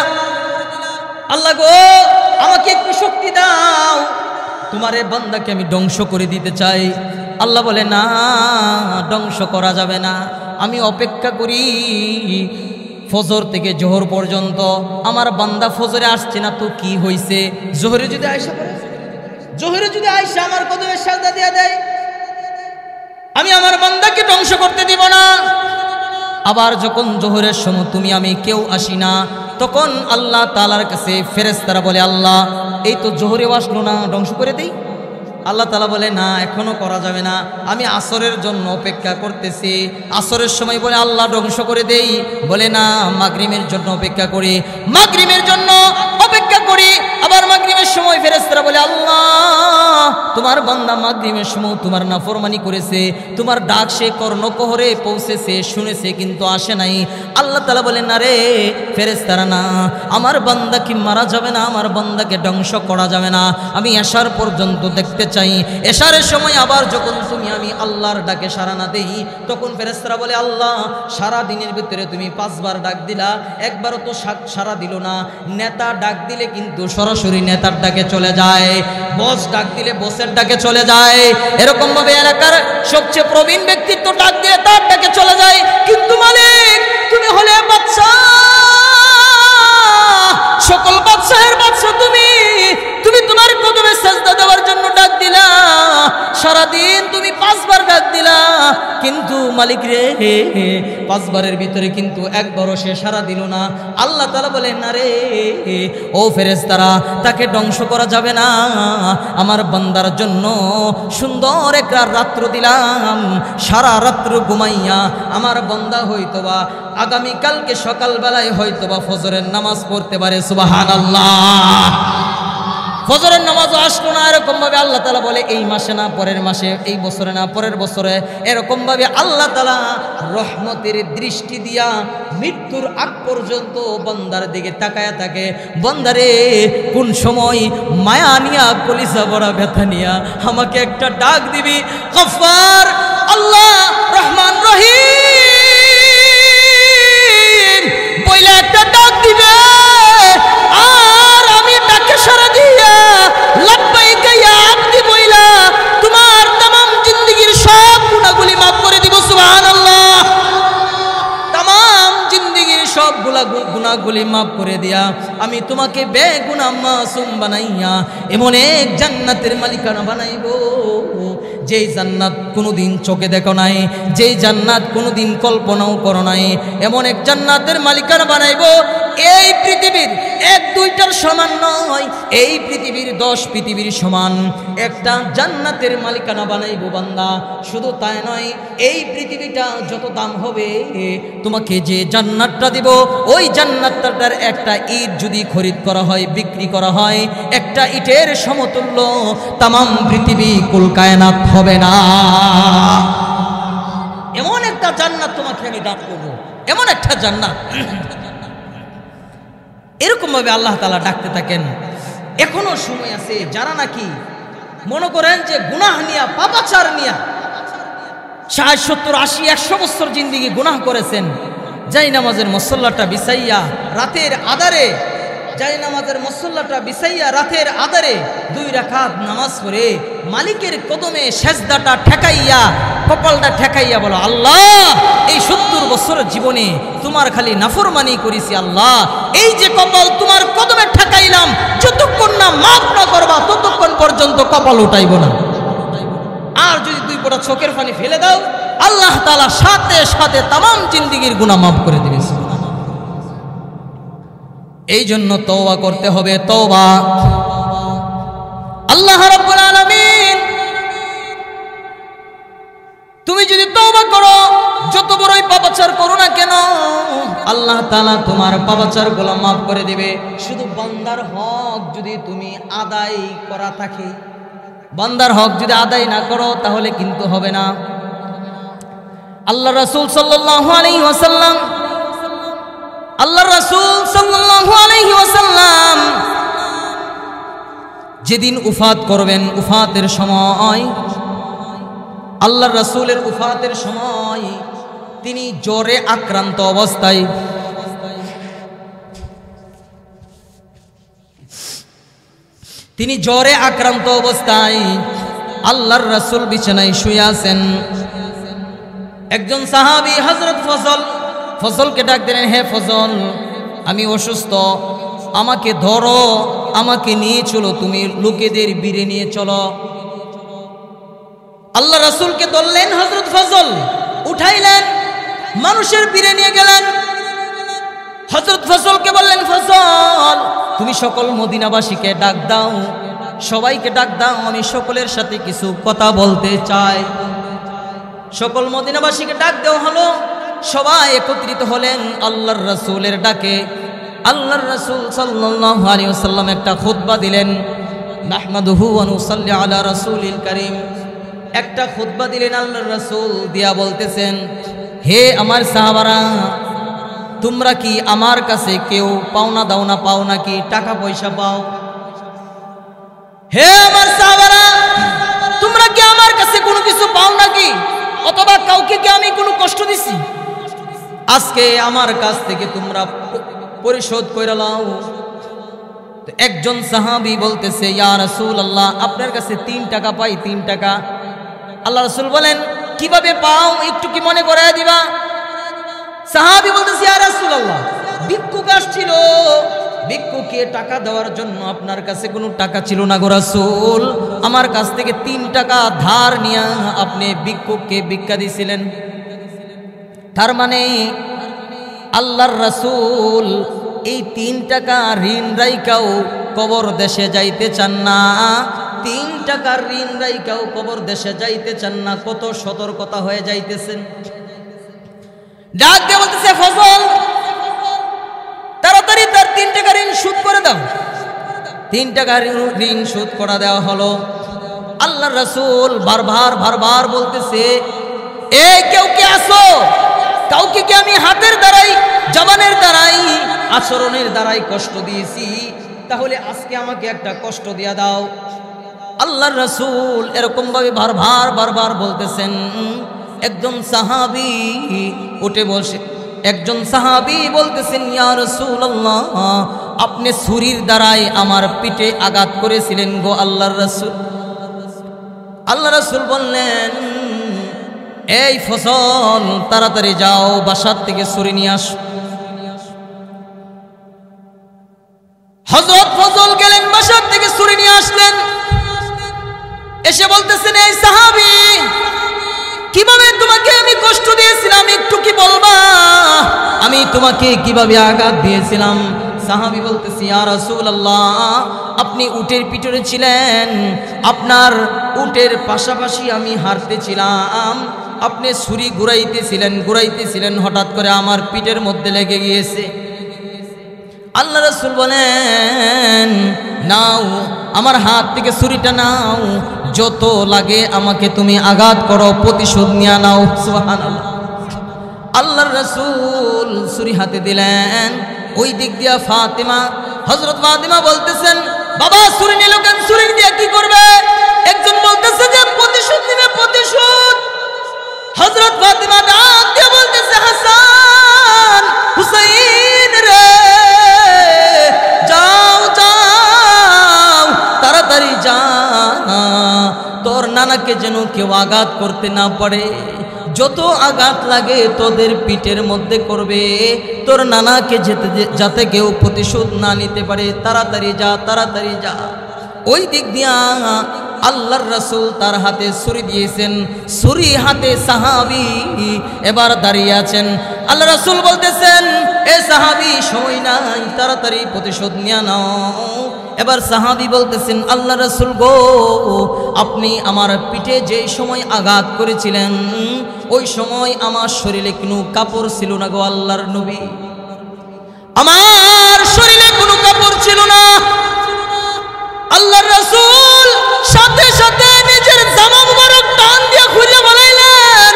আল্লাহ গো আমাকে একটু শক্তি দাও, তোমার এই বান্দাকে আমি ধ্বংস করে দিতে চাই। আল্লাহ বলে, না, ধ্বংস করা যাবে না, আমি অপেক্ষা করি ফজর থেকে জোহর পর্যন্ত। আমার বান্দা ফজরে আসছে না তো কি হয়েছে, জোহরে যদি আয়সা আমার কদমে সাজদা দিয়ে দেয়, আমি আমার বান্দাকে ধ্বংস করতে দিব না। আবার যখন জোহরের সময় তুমি আমি কেউ আসি না, তখন আল্লাহ তাআলার কাছে ফেরেশতারা বলে, আল্লাহ এই তো জোহরে আসলো না, ধ্বংস করে দেই। আল্লাহ তাআলা বলে, না, এখনো করা যাবে না, আমি আসরের জন্য অপেক্ষা করতেছি। আসরের সময় বলে, আল্লাহ ধ্বংস করে দেই। বলে, না, মাগরিবের জন্য অপেক্ষা করি। মাগরিবের জন্য অপেক্ষা করি। আবার মাগরিবের সময় ফেরেশতারা বলে, আল্লাহ তোমার বান্দা মাগরিবের সময় তোমার নাফরমানি করেছে, তোমার ডাক সে কর্ণকহরে পৌঁছেছে, শুনেছে কিন্তু আসে নাই। আল্লাহ তাআলা বলেন না রে ফেরেশতারা, না, আমার বান্দা কি মারা যাবে না, আমার বান্দাকে ধ্বংস করা যাবে না, আমি এশার পর্যন্ত দেখতে চাই। এশারের সময় আবার যখন তুমি আমি আল্লাহর ডাকে সাড়া না দেই, তখন ফেরেশতারা বলে আল্লাহ সারা দিনের ভিতরে তুমি 5 বার ডাক দিলা, একবারও তো সাড়া দিল না। নেতা ডাক দিলে কিন্তু সরাসরি নেতার ডাকে চলে যায়, বস ডাক দিলে বসের ডাকে চলে যায়, এরকম ভাবে এলাকার সবচেয়ে প্রবীণ ব্যক্তিত্ব ডাক দিয়ে তার ডাকে চলে যায়। কিন্তু মালিক তুমি হলে বাদশা, সকল বাদশাহের বাদশা তুমি তোমার কদমে সাজদা দেওয়ার জন্য ডাক দিলা, সারাদিন তুমি 5 বার ডাক দিলা, কিন্তু মালিক রে 5 বারের ভিতরে কিন্তু একবারও সে সাড়া দিল না। আল্লাহ তাআলা বলেন না রে ও ফেরেশতারা, তাকে ধ্বংস করা যাবে না, আমার বান্দার জন্য সুন্দর একটা রাত্র দিলাম, সারা রাত্র ঘুমাইয়া আমার বান্দা হয়তোবা আগামীকালকে সকালবেলায় হয়তোবা ফজরের নামাজ পড়তে পারে। সুবহানাল্লাহ। ফজরের নামাজও আসলো না, এরকম ভাবে আল্লাহ তাআলা বলে এই মাসে না পরের মাসে, এই বছরে না পরের বছরে, এরকম ভাবে আল্লাহ তাআলা রহমতের দৃষ্টি দিয়া মৃত্যুর আগ পর্যন্ত বান্দার দিকে তাকায়া থাকে। বান্দারে কোন সময় মায়া নিয়া কলিজা ভরা ব্যথা নিয়া আমাকে একটা ডাক দিবি, গফফার আল্লাহ রহমান রহিম বইলা একটা ডাক দিবে, আর আমি ডাকে সাড়া দিয়া লাব্বাইকা ইয়া আবদি বইলা তোমার तमाम জিন্দেগীর সব গুনাহগুলি maaf করে দিব। সুবহানাল্লাহ। तमाम জিন্দেগীর সব গুনাহগুলি maaf করে দিয়া আমি তোমাকে বেগুনাহ মাসুম বানাইয়া এমন এক জান্নাতের মালিকানা বানাইবো, যেই জান্নাত কোনোদিন চোখে দেখো নাই, যেই জান্নাত কোনোদিন কল্পনাও করো নাই, এমন এক জান্নাতের মালিকানা বানাইবো। এই পৃথিবীর 1-2টার সমান নয়, এই পৃথিবীর 10 পৃথিবীর সমান একটা জান্নাতের মালিকানা বানাইবো বান্দা। শুধু তাই নয়, এই পৃথিবীটা যত দাম হবে, তোমাকে যে জান্নাতটা দিব ওই জান্নাতটার একটা ইট যদি খরিদ করা হয়, বিক্রি করা হয়, একটা ইটের সমতুল্য तमाम পৃথিবী কুল কায়নাত হবে না। এমন একটা জান্নাত তোমাকে আমি দান করব, এমন একটা জান্নাত। এরকম ভাবে আল্লাহ তাআলা ডাকতে থাকেন। এখনো সময় আছে যারা নাকি মনে করেন যে গুনাহ নিয়া, পাপাচার নিয়া 60, 70, 80, 100 বছর জিন্দেগি গুনাহ করেছেন, যাই নামাজের মুসল্লাটা বিছাইয়া রাতের আধারে, যাই নামাজের মুসল্লাটা বিছাইয়া রাতের আধারে 2 রাকাত নামাজ পড়ে মালিকের কদমে সেজদাটা ঠেকাইয়া, কপালটা ঠেকাইয়া বলো আল্লাহ এই 70 বছরের জীবনে তোমার খালি নাফরমানি করেছি, আল্লাহ এই যে কপাল তোমার কদমে ঠেকাইলাম, যতক্ষণ না মাফ না করবা ততক্ষণ পর্যন্ত কপাল উঠাইব না। আর যদি 2 ফোঁটা চোখের পানি ফেলে দাও, আল্লাহ তাআলা সাথে সাথে तमाम জিন্দেগীর গুনাহ মাফ করে দিবেন। এই জন্য তওবা করতে হবে, তওবা। আল্লাহ রাব্বুল আলামিন তুমি যদি তওবা করো, যত বড়ই পাপাচার করো না কেন, আল্লাহ তাআলা তোমার পাপাচারগুলো maaf করে দিবে। শুধু বান্দার হক যদি তুমি আদায় করা থাকে, বান্দার হক যদি আদায় না করো তাহলে কিন্তু হবে না। আল্লাহ রাসূল সাল্লাল্লাহু আলাইহি ওয়াসাল্লাম, আল্লাহ রাসূল সাল্লাল্লাহু আলাইহি ওয়াসাল্লাম যেদিন উফাত করবেন, উফাতের সময়, আল্লাহ রাসূলের উফাতের সময় তিনি জ্বরে আক্রান্ত অবস্থায়, তিনি জ্বরে আক্রান্ত অবস্থায় আল্লাহর রাসূল বিছানায় শুয়ে আছেন। একজন সাহাবী হযরত ফজলকে ডাক দিলেন, হে ফজল আমি অসুস্থ, আমাকে ধরো, আমাকে নিয়ে চলো, তুমি লোকেদের ভিড়ে নিয়ে চলো। আল্লাহ রাসূলকে ধরলেন হযরত ফজল, উঠাইলেন, মানুষের ভিড়ে নিয়ে গেলেন। হযরত ফজলকে বললেন, ফজল তুমি সকল মদিনাবাসীকে ডাক দাও, সবাইকে ডাক দাও, আমি সকলের সাথে কিছু কথা বলতে চাই। সকল মদিনাবাসীকে ডাক দেওয়া হলো, সবাই একত্রিত হলেন আল্লাহর রাসূলের ডাকে। আল্লাহর রাসূল সাল্লাল্লাহু আলাইহি ওয়াসাল্লাম একটা খুতবা দিলেন, নাহমাদুহু ওয়া নুসাল্লি আলা রাসূলিল কারীম। একটা খুতবা দিলেন আল্লাহর রাসূল, দিয়া বলতেছেন, হে আমার সাহাবারা, তোমরা কি আমার কাছে কেউ পাওনা দাওনা পাও নাকি? টাকা পয়সা পাও? হে আমার সাহাবারা, তোমরা কি আমার কাছে কোনো কিছু পাও নাকি? অথবা কাউকে কি আমি কোনো কষ্ট দিছি? আজকে আমার কাছ থেকে তোমরা পরিশোধ কইরা লাও। তো একজন সাহাবী বলতেছে, ইয়া রাসূলুল্লাহ, আপনার কাছে 3 টাকা পাই, 3 টাকা। আল্লাহ রাসূল বলেন, কিভাবে পাও একটু কি মনে করায় দিবা? সাহাবী বলতেছে, ইয়া রাসূলুল্লাহ, ভিক্ষুক আসছিল, ভিক্ষুকে টাকা দেওয়ার জন্য আপনার কাছে কোনো টাকা ছিল না গো রাসূল, আমার কাছ থেকে 3 টাকা ধার নিয়ে আপনি ভিক্ষুককে ভিক্ষা দিছিলেন। তার মানে আল্লাহর রাসূল এই 3 টাকা ঋণ রাইকাও কবর দেশে যাইতে চান না। 3 টাকার ঋণ রাইকাও কবর দেশে যাইতে চান না। কত সতর্কতা হয়ে যাইতেছেন। ডাক দিয়ে বলতেছে, ফজল, তাড়াতাড়ি তার 3 টাকা ঋণ শোধ করে দাও। 3 টাকা ঋণ শোধ করা দেওয়া হলো। আল্লাহর রাসূল বারবার বলতেছে, এই কেউ কে আসো? কাউকে কি আমি হাতের দ্বারাই, জবানের দ্বারাই, আচরণের দ্বারাই কষ্ট দিয়েছি? তাহলে আজকে আমাকে একটা কষ্ট দিয়া দাও। আল্লাহর রাসূল এরকম ভাবে বারবার বলতেছেন। একজন সাহাবী উঠে বসে, একজন সাহাবী বলতেছেন, ইয়া রাসূলুল্লাহ, আপনি ছুরির দ্বারাই আমার পিঠে আঘাত করেছিলেন গো আল্লাহর রাসূল। আল্লাহর রাসূল বললেন, এই ফজল, তাড়াতাড়ি যাও, বাসার থেকে ছুরি নিয়ে আসো। হযরত ফজল গেলেন, বাসার থেকে ছুরি নিয়ে আসলেন। এসে বলতেছেন, এই সাহাবী, কিভাবে তোমাকে আমি কষ্ট দিয়েছিলাম একটু কি বলবা? আমি তোমাকে কিভাবে আঘাত দিয়েছিলাম? সাহাবী বলতেছি, ইয়া রাসূলুল্লাহ, আপনি উটের পিঠে ছিলেন, আপনার উটের পাশাপাশি আমি হাঁটতেছিলাম, আপনি ছুরি ঘুরাইতেছিলেন, হঠাৎ করে আমার পিঠের মধ্যে লেগে গিয়েছে। আল্লাহ রাসূল বলেন, নাও, আমার হাত থেকে ছুরিটা নাও, যত লাগে আমাকে তুমি আঘাত করো, প্রতিশোধ নিয়ে নাও। সুবহানাল্লাহ। আল্লাহর রাসূল ছুরি হাতে দিলেন। ওই দিক দিয়া ফাতেমা, হযরত ফাতেমা বলতেছেন, বাবা ছুরি নিল কেন? ছুরি দিয়ে কি করবে? একজন বলতেছে যে প্রতিশোধ নিবে, প্রতিশোধ। হযরত ফাতেমা ডাক দিয়ে বলতেছে, হাসান, হুসাইন রে, যাও তাড়াতাড়ি যা, তোর নানাকে যেন কেউ আঘাত করতে না পারে। যত আঘাত লাগে তোদের পিঠের মধ্যে করবে, তোর নানাকে যাতে কেউ প্রতিশোধ না নিতে পারে। তাড়াতাড়ি যা। ওই দিক দিয়া আল্লাহর রাসূল তার হাতে ছুরি দিয়েছেন। ছুরি হাতে সাহাবী এবার দাঁড়িয়ে আছেন। আল্লাহ রাসূল বলতেছেন, এ সাহাবী, সময় নাই, তাড়াতাড়ি প্রতিশোধ নিয়ে নাও। এবার সাহাবী বলতেছেন, আল্লাহ রাসূল গো, আপনি আমার পিঠে যেই সময় আঘাত করেছিলেন, ওই সময় আমার শরীরে কোনো কাপড় ছিল না গো আল্লাহর নবী, আমার শরীরে কোনো কাপড় ছিল না। আল্লাহর রাসূল সাথে সাথে নিজের জামা মুবারক টান দিয়ে খুলে বলাইলেন,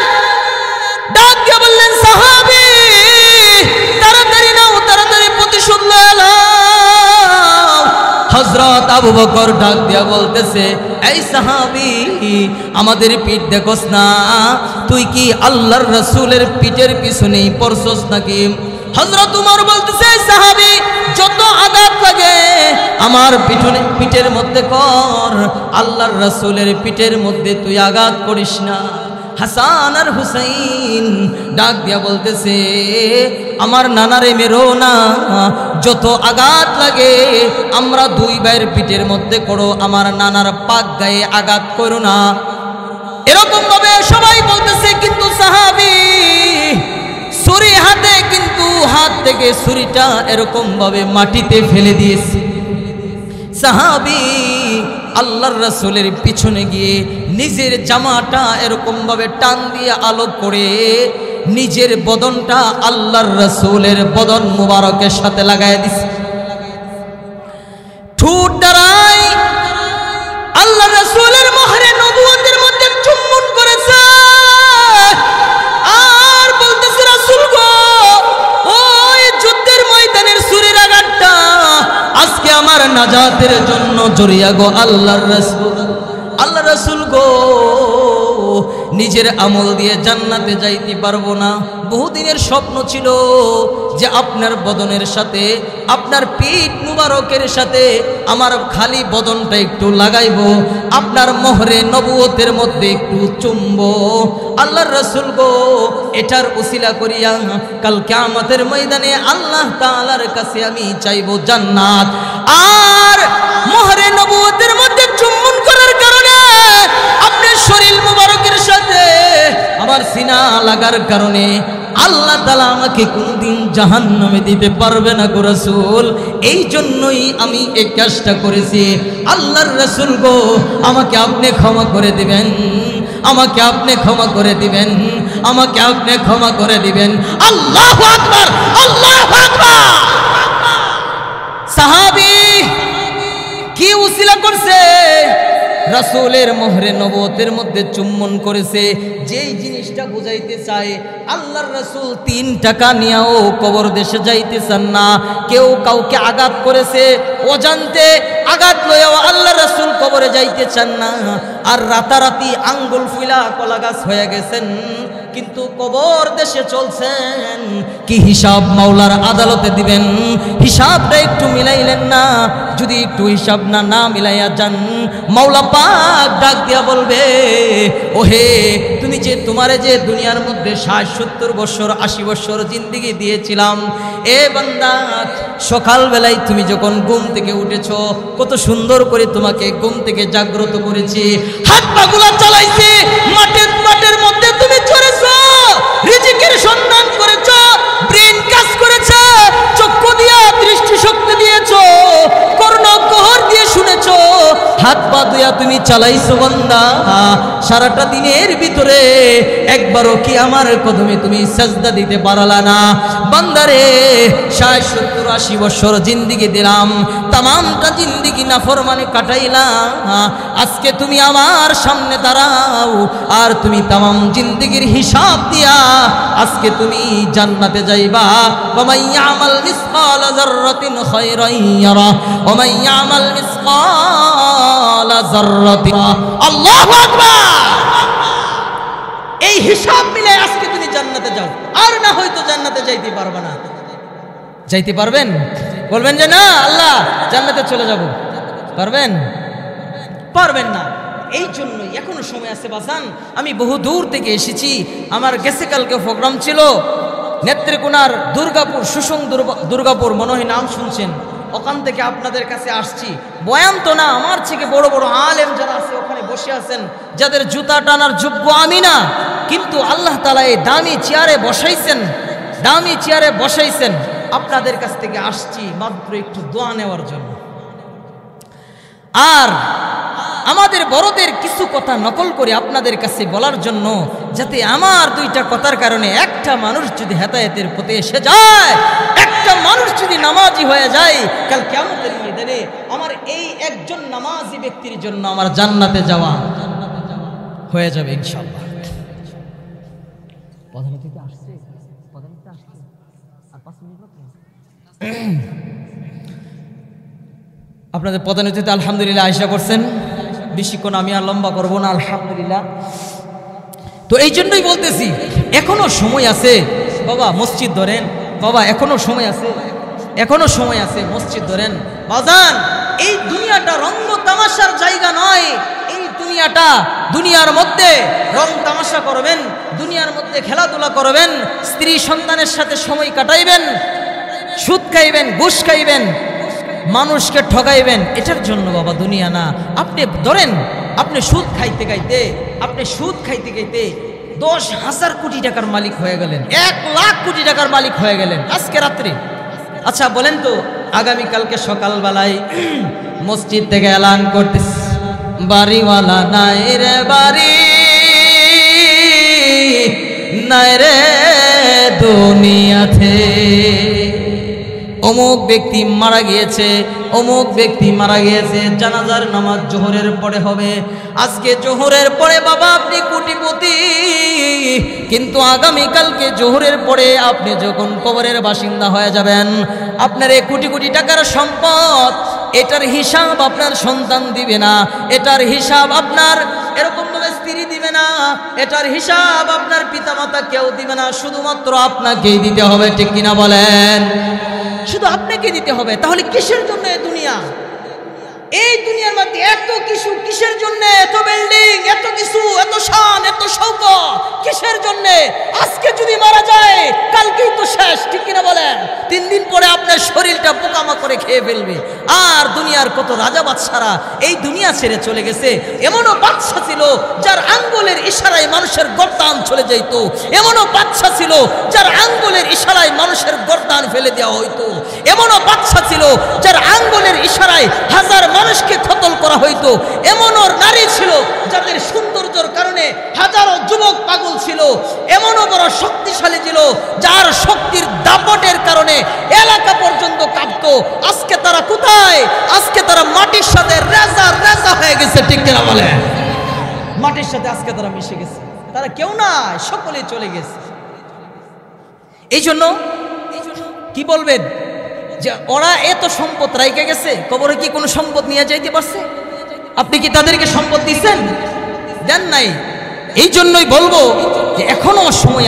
ডাক দিয়ে বললেন, সাহাবী, তাড়াতাড়ি নাও, তাড়াতাড়ি প্রতিশোধ নাও। হযরত আবু বকর ডাক দিয়া বলতেছে, এই সাহাবী, আমাদের পিঠ দেখোস না? তুই কি আল্লাহর রাসূলের পিঠের পিছনেই পড়ছস নাকি? হযরত উমর বলতেছে, সাহাবী, যত আঘাত লাগে আমার পিঠের মধ্যে কর, আল্লাহর রাসূলের পিঠের মধ্যে তুই আঘাত করিস না। হাসান আর হুসাইন ডাক দিয়া বলতেছে, আমার নানারে মেরো না, যত আঘাত লাগে আমরা দুই ভাইয়ের পিঠের মধ্যে করো, আমার নানার পাক গায়ে আঘাত করো না। এরকম ভাবে সবাই বলতেছে, কিন্তু সাহাবী ছুরি হাতে, কিন্তু হাত থেকে ছুরিটা এরকম ভাবে মাটিতে ফেলে দিয়েছে। সাহাবী আল্লাহর রাসূলের পিছনে গিয়ে নিজের জামাটা এরকম ভাবে টান দিয়ে আলোক করে নিজের বদনটা আল্লাহর রাসূলের বদন মুবারকের সাথে লাগায় দিছে। ঠোঁট দ্বারাই আমার নাজাতের জন্য জড়িয়া গো আল্লাহর রাসূল। আল্লাহ রাসূল গো নিজের আমল দিয়ে জান্নাতে যাইতে পারবো না। বহুদিনের স্বপ্ন ছিল যে আপনার বদনের সাথে, আপনার পিঠ মুবারকের সাথে আমার খালি বদনটা একটু লাগাইবো, আপনার মোহরে নবুয়তের মধ্যে একটু চুমবো। আল্লাহর রাসূল গো এটার উসিলা করিয়া কাল কিয়ামতের ময়দানে আল্লাহ তাআলার কাছে আমি চাইবো জান্নাত। আর মোহরে নবুয়তের মধ্যে চুম্বন করার কারণে আপনার শরীর মুবারকের সাথে আমার সিনা লাগার কারণে আল্লাহ তাআলা আমাকে কোনদিন জাহান্নামে দিতে পারবে না গো রাসূল। এই জন্যই আমি এই কাজটা করেছি। আল্লাহর রাসূল গো আমাকে আপনি ক্ষমা করে দিবেন, আমাকে আপনি ক্ষমা করে দিবেন, আমাকে আপনি ক্ষমা করে দিবেন। আল্লাহু আকবার, আল্লাহু আকবার। সাহাবী কি উসিলা করছে? রাসূলের মোহরে নবুয়তের মধ্যে চুম্বন করেছে। যেই জিনিসটা বুঝাইতে চায় আল্লাহর রাসূল 3 টাকা নিয়েও কবর দেশে যাইতে চান না। কেউ কাউকে আঘাত করেছে, অজান্তে আঘাত লইয়াও আল্লাহর রাসূল কবরে যাইতে চান না। আর রাতারাতি আঙ্গুল ফুলা কলা গাছ হয়ে গেছেন, কিন্তু কবর দেশে চলছেন। কি হিসাব মাওলার আদালতে দিবেন? হিসাবটা একটু মিলাইলেন না। যদি একটু হিসাব না মিলাইয়া যান, মাওলা পাক ডাক দিয়া বলবে, ওহে তুমি যে তোমারে যে দুনিয়ার মধ্যে 60-70 বছর 80 বছর জিন্দেগি দিয়েছিলাম, এ বান্দা সকালবেলায় তুমি যখন ঘুম থেকে উঠেছো কত সুন্দর করে তোমাকে ঘুম থেকে জাগ্রত করেছি, হাত পাগুলা চালাইছি, মাঠের মধ্যে তুমি চড়েছো, রিজিকের সন্ধান করেছো, ব্রেন কাজ করেছে, চক্ষু দিয়া দৃষ্টি শক্তি দিয়েছো, কর্ণগহর দিয়ে শুনেছো, হাত পা দুয়া তুমি চালাইছো বান্দা। সারাটা দিনের ভিতরে একবারও কি আমার কদমে তুমি সাজদা দিতে পারলা না? বান্দারে 60-70-80 বছর জিন্দেগি দিলাম, তামামটা জিন্দেগি নাফরমানে কাটাইলা। আজকে তুমি আমার সামনে দাঁড়াও আর তুমি তামাম জিন্দেগির হিসাব দিয়া আজকে তুমি জান্নাতে যাইবা। ওয়া ইয়ামাল মিসকালা যাররাতিন খায়রান ইয়ারা ওয়া মান ইয়ামাল মিসকালা যাররাতিন। আল্লাহু আকবার। এই হিসাব মিলে আজকে তুমি জান্নাতে যাও, আর না হয়তো জান্নাতে যাইতে পারবে না। যাইতে পারবেন? বলবেন যে না আল্লাহ জান্নাতে চলে যাব, পারবেন? পারবেন না। এই জন্যই এখনো সময় আছে বাজান। আমি বহু দূর থেকে এসেছি, আমার গেছে কালকে প্রোগ্রাম ছিল নেত্রকোনার দুর্গাপুর, সুসং দুর্গাপুর, মনে হয় নাম শুনছেন। ওখান থেকে আপনাদের কাছে আসছি। বয়ান তো না, আমার থেকে বড় বড় আলেম যারা আছে ওখানে বসে আছেন, যাদের জুতা টানার যোগ্য আমি না, কিন্তু আল্লাহ তাআলা এই দামি চেয়ারে বসাইছেন, দামি চেয়ারে বসাইছেন। আপনাদের কাছ থেকে আসছি মাত্র একটু দোয়া নেওয়ার জন্য, আর আমাদের বড়দের কিছু কথা নকল করে আপনাদের কাছে বলার জন্য, যাতে আমার 2টা কথার কারণে একটা মানুষ যদি হেদায়েতের পথে এসে যায়, একটা মানুষ যদি নামাজি হয়ে যায়, কাল কিয়ামতের ময়দানে আমার এই একজন নামাজি ব্যক্তির জন্য আমার জান্নাতে যাওয়া হয়ে যাবে ইনশাআল্লাহ। পদাতিতে আসছে, পদাতিতে আসছে, আর 5 মিনিট বাকি। আপনাদের পদাতিতে আলহামদুলিল্লাহ আয়েশা করছেন, বেশিক্ষণ আমি আর লম্বা করবো না, আলহামদুলিল্লাহ। তো এই জন্যই বলতেছি এখনো সময় আছে বাবা, মসজিদ ধরেন বাবা, এখনো সময় আছে, এখনো সময় আছে, মসজিদ ধরেন বাজান। এই দুনিয়াটা রঙ্গ তামাশার জায়গা নয়। এই দুনিয়াটা, দুনিয়ার মধ্যে রং তামাশা করবেন, দুনিয়ার মধ্যে খেলাধুলা করবেন, স্ত্রী সন্তানের সাথে সময় কাটাইবেন, সুদ খাইবেন, ঘুষ খাইবেন, মানুষকে ঠকাইবেন, এটার জন্য বাবা দুনিয়া না। আপনি ধরেন আপনি সুদ খাইতে খাইতে, আপনি সুদ খাইতে খাইতে 10,000 কোটি টাকার মালিক হয়ে গেলেন, 1 লাখ কোটি টাকার মালিক হয়ে গেলেন আজকে রাত্রে। আচ্ছা বলেন তো, আগামীকালকে সকালবেলায় মসজিদ থেকে এলান করতেছে, বাড়িওয়ালা নাই রে বাড়ি, নাই রে দুনিয়াতে, অমুক ব্যক্তি মারা গিয়েছে, অমুক ব্যক্তি মারা গিয়েছে, জানাজার নামাজ জোহরের পরে হবে। আজকে জোহরের পরে বাবা আপনি কোটিপতি, কিন্তু আগামীকালকে জোহরের পরে আপনি যখন কবরের বাসিন্দা হয়ে যাবেন, আপনার এই কোটি কোটি টাকার সম্পদ এটার হিসাব আপনার সন্তান দিবে না, এটার হিসাব আপনার এরকম ভাবে স্ত্রী দিবে না, এটার হিসাব আপনার পিতামাতা কেউ দিবে না, শুধুমাত্র আপনাকেই দিতে হবে। ঠিক কিনা বলেন? শুধু আপনাকে দিতে হবে। তাহলে কিসের জন্য এই দুনিয়া? এই দুনিয়ার মধ্যে এত কিছু কিসের জন্য? এত বিল্ডিং, এত কিছু, এত শান, এত শৌকত কিসের জন্য? আজকে যদি মারা যায় কালকেই তো শেষ। ঠিক কিনা বলেন? 3 দিন পরে আপনার শরীরটা পোকামা করে খেয়ে ফেলবে। আর দুনিয়ার কত রাজা বাদশারা এই দুনিয়া ছেড়ে চলে গেছে। এমনও বাদশা ছিল যার আঙ্গুলের ইশারায় মানুষের গর্দান চলে যেত। এমনও বাদশা ছিল যার আঙ্গুলের ইশারায় মানুষের গর্দান ফেলে দেওয়া হইতো। এমনও বাদশা ছিল যার আঙ্গুলের ইশারায় হাজার মানুষকে কতল করা হইতো। এমনও নারী ছিল যাদের সৌন্দর্যের কারণে হাজারো যুবক পাগল ছিল। এমনও বড় শক্তিশালী ছিল যার শক্তির দাপটের কারণে এলাকা পর্যন্ত কাঁপতো। আজকে তারা কোথায়? আজকে তারা মাটির সাথে রেজা রেজা হয়ে গেছে। ঠিক কিনা বলে? মাটির সাথে আজকে তারা মিশে গেছে। তারা কেউ নাই, সকলে চলে গেছে। এই জন্য কি বলবেন যে ওরা এত সম্পদ রাইখে গেছে, কবরে কি কোনো সম্পদ নিয়ে যাইতে পারছে? আপনি কি তাদেরকে সম্পদ দিচ্ছেন? দেন নাই। এই জন্যই বলবো যে এখনো সময়